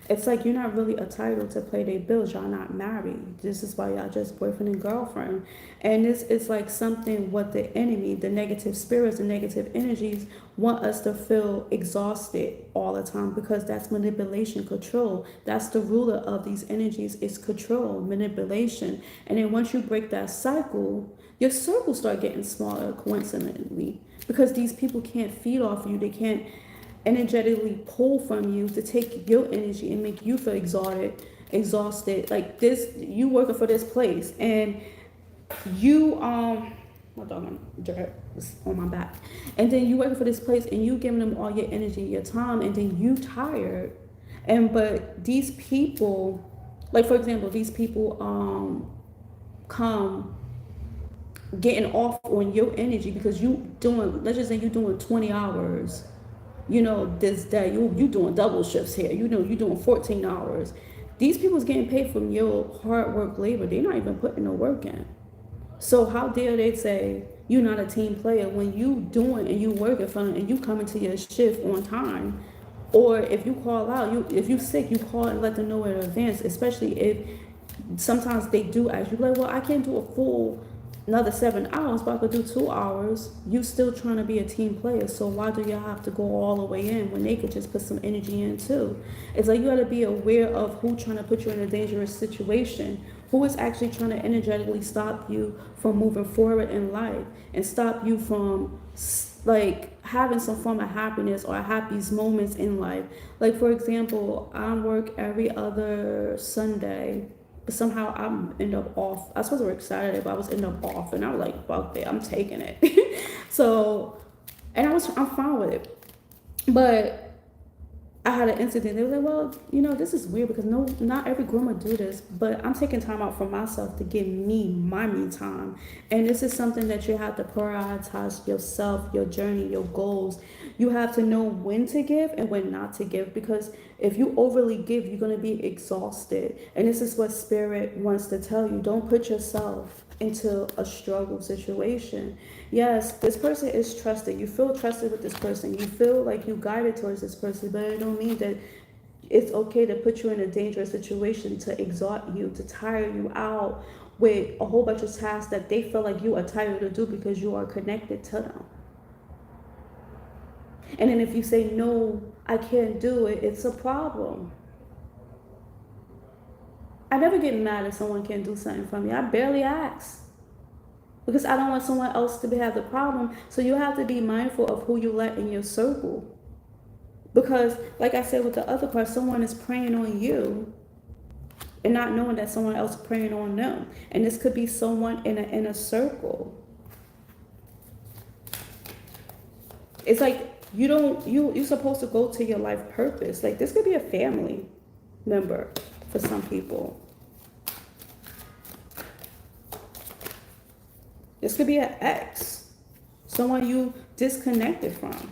It's like you're not really entitled to pay their bills. Y'all not married. This is why y'all just boyfriend and girlfriend. And this is like something what the enemy, the negative spirits, the negative energies want us to feel exhausted all the time, because that's manipulation, control. That's the ruler of these energies, is control, manipulation. And then once you break that cycle, your circles start getting smaller, coincidentally, because these people can't feed off you. They can't energetically pull from you to take your energy and make you feel exhausted. Like this, you working for this place, and you my dog on my back, and then you working for this place, and you giving them all your energy, your time, and then you tired. But these people, like for example, these people come getting off on your energy because you doing, let's just say you doing 20 hours, you know, this day, you doing double shifts here, you know, you doing 14 hours. These people's getting paid from your hard work labor. They're not even putting the work in. So how dare they say you're not a team player when you doing and you working for them, and you coming to your shift on time? Or if you call out, if you sick, you call and let them know in advance, especially if sometimes they do ask you, like, well, I can't do a full another 7 hours, but I could do 2 hours. You still trying to be a team player, so why do y'all have to go all the way in when they could just put some energy in too? It's like you got to be aware of who trying to put you in a dangerous situation, who is actually trying to energetically stop you from moving forward in life and stop you from like having some form of happiness or happiest moments in life. Like for example, I work every other Sunday, but somehow I'm end up off. I was supposed to work Saturday, but I was end up off, and I was like, "Fuck it, I'm taking it." So, and I'm fine with it. But I had an incident. They were like, "Well, you know, this is weird because not every grandma do this, but I'm taking time out for myself to give me my me time, and this is something that you have to prioritize yourself, your journey, your goals. You have to know when to give and when not to give, because if you overly give, you're going to be exhausted. And this is what Spirit wants to tell you. Don't put yourself into a struggle situation. Yes, this person is trusted. You feel trusted with this person. You feel like you guided towards this person, but it don't mean that it's okay to put you in a dangerous situation, to exhaust you, to tire you out with a whole bunch of tasks that they feel like you are tired to do because you are connected to them. And then if you say, no, I can't do it, it's a problem. I never get mad if someone can't do something for me. I barely ask, because I don't want someone else to have the problem. So you have to be mindful of who you let in your circle. Because like I said with the other part, someone is preying on you and not knowing that someone else is preying on them. And this could be someone in a circle. It's like you're supposed to go to your life purpose. Like this could be a family member for some people. This could be an ex, someone you disconnected from.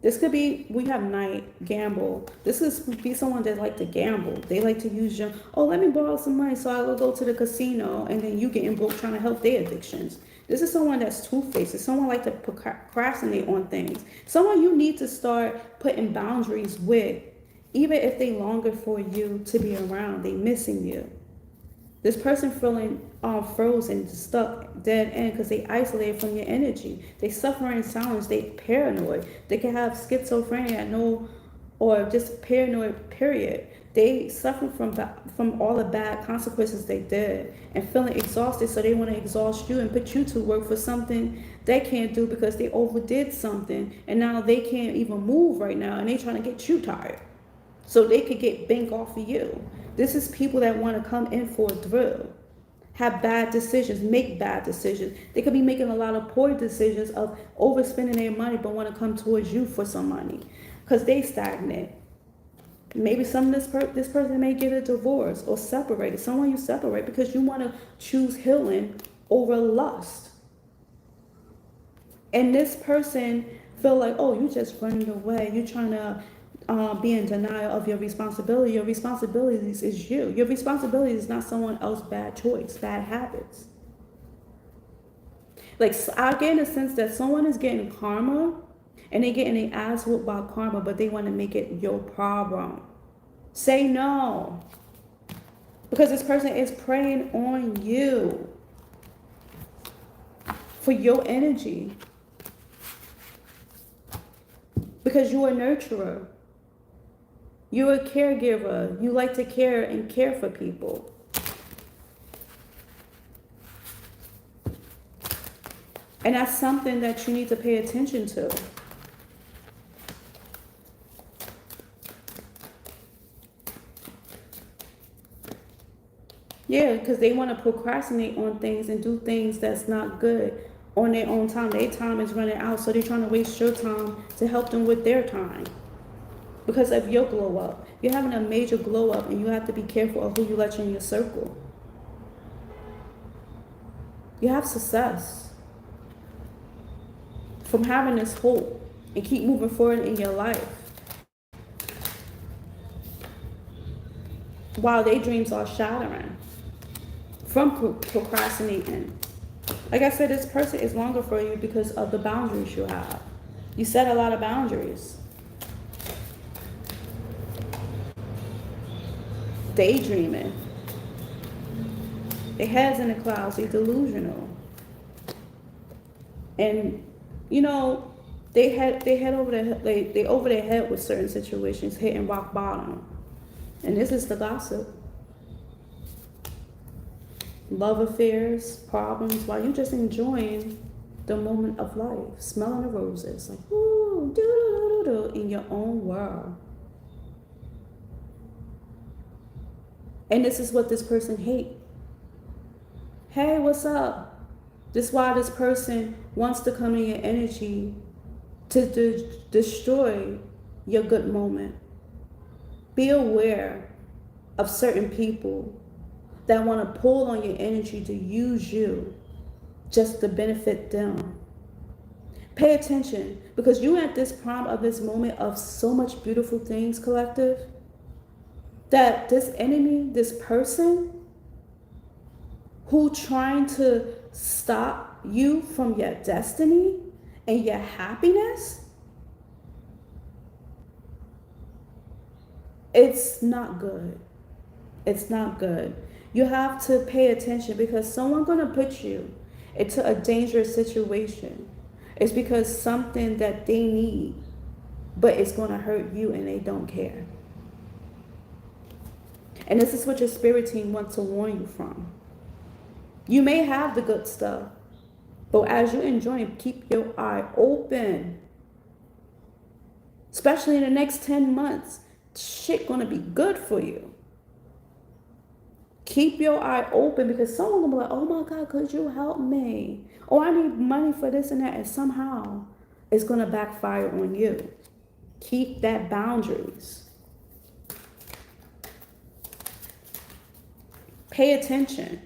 This could be, we have night, gamble. This could be someone that like to gamble. They like to use your, oh, let me borrow some money so I will go to the casino, and then you getting broke trying to help their addictions. This is someone that's two-faced. It's someone like to procrastinate on things. Someone you need to start putting boundaries with, even if they longer for you to be around. They missing you. This person feeling frozen, stuck, dead end, because they isolated from your energy. They suffer in silence. They paranoid. They can have schizophrenia, or just paranoid, period. They suffer from all the bad consequences they did and feeling exhausted, so they want to exhaust you and put you to work for something they can't do because they overdid something, and now they can't even move right now, and they trying to get you tired so they could get bank off of you. This is people that want to come in for a thrill, have bad decisions, make bad decisions. They could be making a lot of poor decisions of overspending their money, but want to come towards you for some money because they stagnant. Maybe this person may get a divorce or separated. Someone you separate because you want to choose healing over lust. And this person feel like, oh, you just running away. You're trying to be in denial of your responsibility. Your responsibilities is you. Your responsibility is not someone else's bad choice, bad habits. Like, I get in a sense that someone is getting karma and they getting their ass whooped by karma, but they want to make it your problem. Say no. Because this person is preying on you for your energy. Because you're a nurturer. You're a caregiver. You like to care and care for people. And that's something that you need to pay attention to. Yeah, because they want to procrastinate on things and do things that's not good on their own time. Their time is running out, so they're trying to waste your time to help them with their time. Because of your glow up. You're having a major glow up, and you have to be careful of who you let in your circle. You have success from having this hope and keep moving forward in your life. While their dreams are shattering from procrastinating. Like I said, this person is longer for you because of the boundaries you have. You set a lot of boundaries. Daydreaming. Their heads in the clouds. They're delusional. And they over their head with certain situations, hitting rock bottom. And this is the gossip. Love affairs, problems, while you just enjoying the moment of life, smelling the roses, like ooh, do in your own world. And this is what this person hates. Hey, what's up? This is why this person wants to come in your energy to destroy your good moment. Be aware of certain people that want to pull on your energy to use you just to benefit them. Pay attention, because you at this prime of this moment of so much beautiful things, collective, that this enemy, this person who trying to stop you from your destiny and your happiness, it's not good. It's not good. You have to pay attention, because someone's going to put you into a dangerous situation. It's because something that they need, but it's going to hurt you and they don't care. And this is what your spirit team wants to warn you from. You may have the good stuff, but as you enjoy it, keep your eye open. Especially in the next 10 months, shit going to be good for you. Keep your eye open, because someone will be like, oh my God, could you help me? Oh, I need money for this and that. And somehow it's going to backfire on you. Keep that boundaries. Pay attention,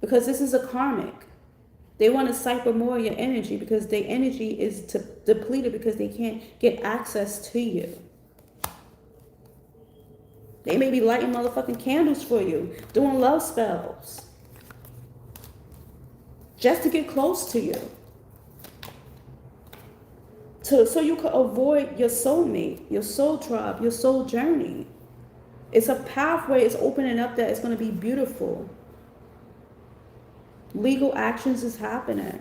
because this is a karmic. They want to cipher more of your energy, because their energy is depleted, because they can't get access to you. They may be lighting motherfucking candles for you, doing love spells, just to get close to you. So you could avoid your soulmate, your soul tribe, your soul journey. It's a pathway, it's opening up that it's going to be beautiful. Legal actions is happening.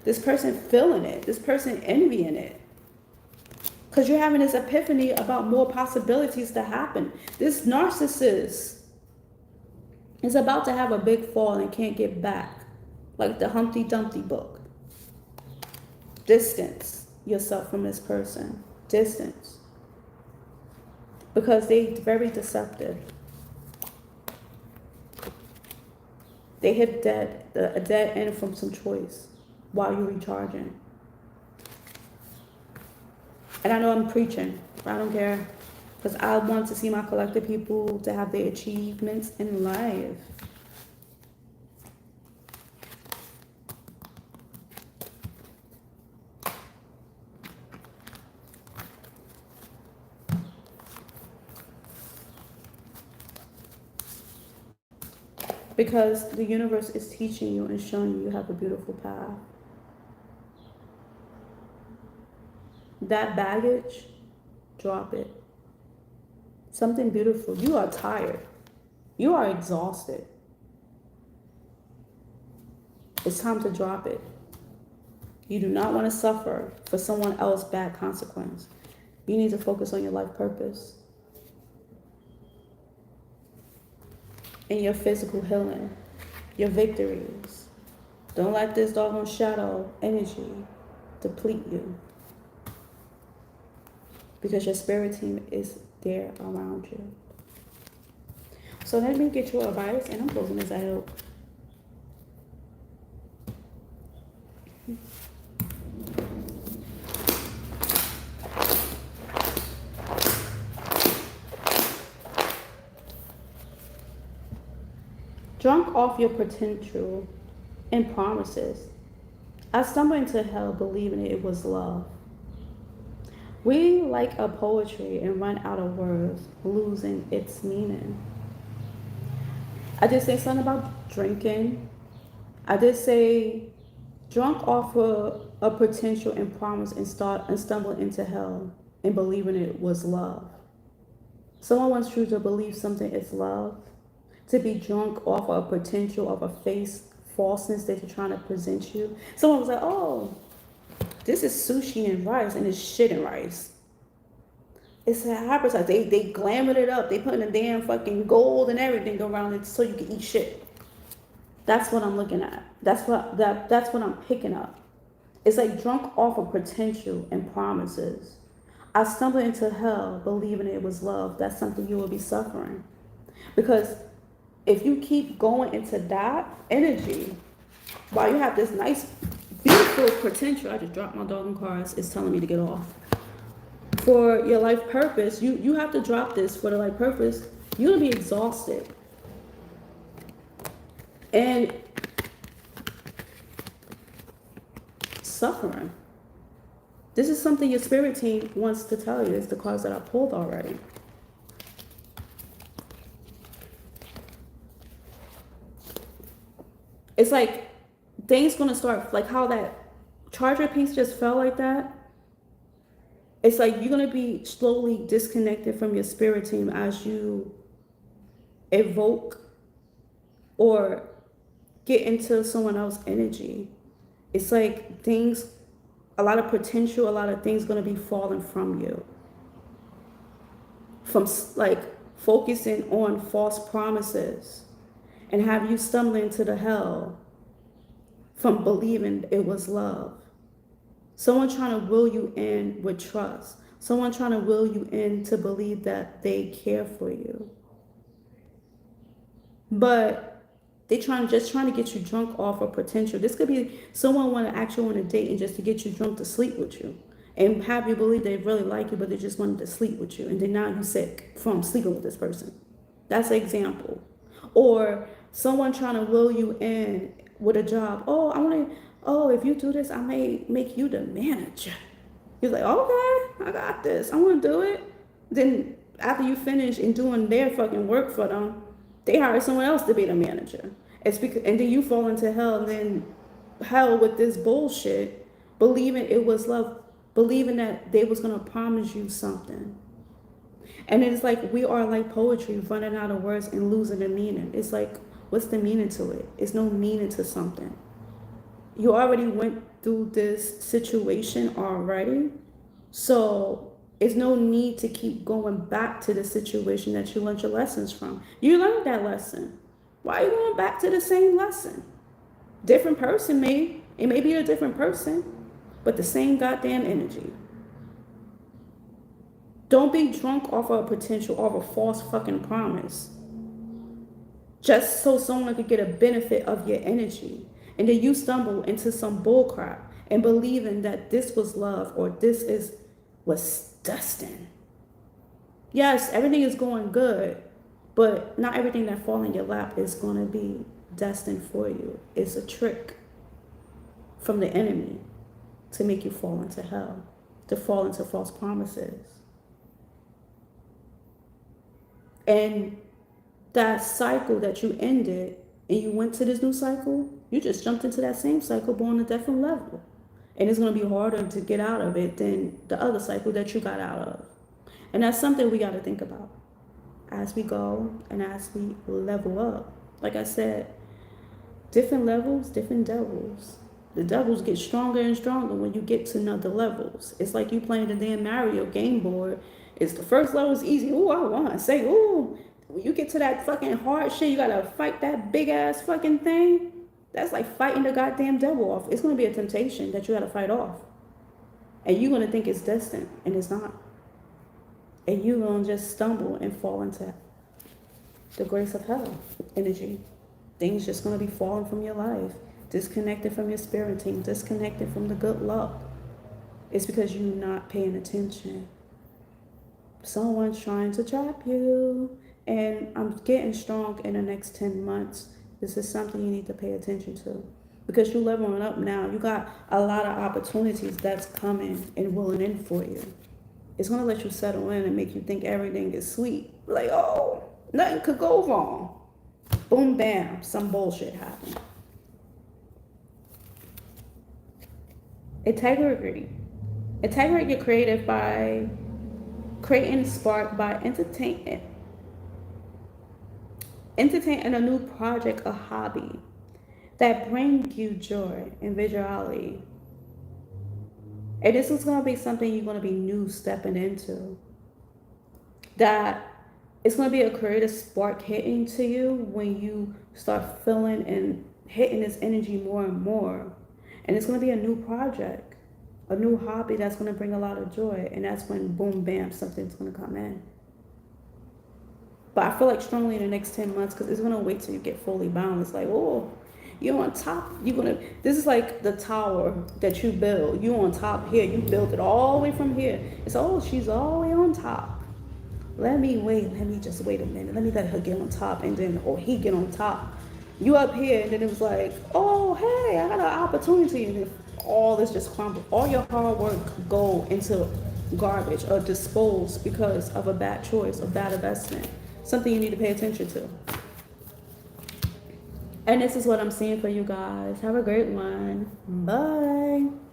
This person feeling it. This person envying it. Because you're having this epiphany about more possibilities to happen. This narcissist is about to have a big fall and can't get back. Like the Humpty Dumpty book. Distance yourself from this person. Distance. Because they're very deceptive. They hit a dead end from some choice while you're recharging. And I know I'm preaching, but I don't care. Because I want to see my collective people to have their achievements in life. Because the universe is teaching you and showing you have a beautiful path. That baggage, drop it. Something beautiful. You are tired. You are exhausted. It's time to drop it. You do not want to suffer for someone else's bad consequence. You need to focus on your life purpose and your physical healing, your victories. Don't let this doggone shadow energy deplete you, because your spirit team is there around you. So let me get your advice, and I'm closing this out. Drunk off your potential and promises, I stumbled into hell believing it was love. We like a poetry and run out of words, losing its meaning. I did say something about drinking. I did say drunk off a potential and promise and stumbled into hell and believing it was love. Someone wants you to believe something is love, to be drunk off a potential of a face falseness that you're trying to present you. Someone was like, oh, this is sushi and rice, and it's shit and rice. It's a advertise. They glamored it up. They putting a damn fucking gold and everything around it so you can eat shit. That's what I'm looking at. That's what I'm picking up. It's like drunk off of potential and promises. I stumbled into hell believing it was love. That's something you will be suffering. Because if you keep going into that energy, while you have this nice, beautiful potential, I just dropped my doggone cards, it's telling me to get off. For your life purpose, you have to drop this for the life purpose. You're going to be exhausted. And suffering. This is something your spirit team wants to tell you. It's the cards that I pulled already. It's like things gonna start, like how that charger piece just fell like that. It's like you're gonna be slowly disconnected from your spirit team as you evoke or get into someone else's energy. It's like things, a lot of potential, a lot of things gonna be falling from you. From like focusing on false promises and have you stumbling into the hell from believing it was love. Someone trying to will you in with trust. Someone trying to will you in to believe that they care for you. But they trying to get you drunk off of potential. This could be someone want to actually on a date and just to get you drunk to sleep with you. And have you believe they really like you, but they just wanted to sleep with you. And then now you're sick from sleeping with this person. That's an example. Or someone trying to will you in with a job. Oh, if you do this, I may make you the manager. You're like, okay, I got this. I want to do it. Then after you finish and doing their fucking work for them, they hire someone else to be the manager. It's because, and then you fall into hell, and then hell with this bullshit, believing it was love, believing that they was gonna promise you something. And it's like we are like poetry, running out of words and losing the meaning. It's like, what's the meaning to it? It's no meaning to something. You already went through this situation already, so it's no need to keep going back to the situation that you learned your lessons from. You learned that lesson. Why are you going back to the same lesson? Different person, maybe. It may be a different person, but the same goddamn energy. Don't be drunk off of a potential, off a false fucking promise. Just so someone could get a benefit of your energy. And then you stumble into some bullcrap and believing that this was love or was destined. Yes, everything is going good, but not everything that falls in your lap is going to be destined for you. It's a trick from the enemy to make you fall into hell, to fall into false promises. And that cycle that you ended and you went to this new cycle, you just jumped into that same cycle but on a different level. And it's going to be harder to get out of it than the other cycle that you got out of. And that's something we got to think about as we go and as we level up. Like I said, different levels, different devils. The devils get stronger and stronger when you get to another levels. It's like you playing the damn Mario game board. It's the first level is easy. Ooh, I want. Say, ooh. When you get to that fucking hard shit, you gotta fight that big ass fucking thing. That's like fighting the goddamn devil off. It's gonna be a temptation that you gotta fight off. And you're gonna think it's distant, and it's not. And you're gonna just stumble and fall into the grace of hell energy. Things just gonna be falling from your life, disconnected from your spirit team, disconnected from the good luck. It's because you're not paying attention. Someone's trying to trap you. And I'm getting strong in the next 10 months. This is something you need to pay attention to. Because you're leveling up now. You got a lot of opportunities that's coming and willing in for you. It's going to let you settle in and make you think everything is sweet. Like, oh, nothing could go wrong. Boom, bam, some bullshit happened. Integrity. Integrate your creative by creating spark by entertaining a new project, a hobby that brings you joy and visuality. And this is going to be something you're going to be new stepping into. That it's going to be a creative spark hitting to you when you start feeling and hitting this energy more and more. And it's going to be a new project, a new hobby that's going to bring a lot of joy. And that's when, boom, bam, something's going to come in. But I feel like strongly in the next 10 months because it's going to wait till you get fully bound. It's like, oh, you're on top. This is like the tower that you build. You on top here. You built it all the way from here. It's, oh, she's all the way on top. Let me just wait a minute. Let me let her get on top and then, or he get on top. You up here and then it was like, oh, hey, I got an opportunity. And then all this just crumble. All your hard work go into garbage or disposed because of a bad choice or bad investment. Something you need to pay attention to. And this is what I'm seeing for you guys. Have a great one. Bye.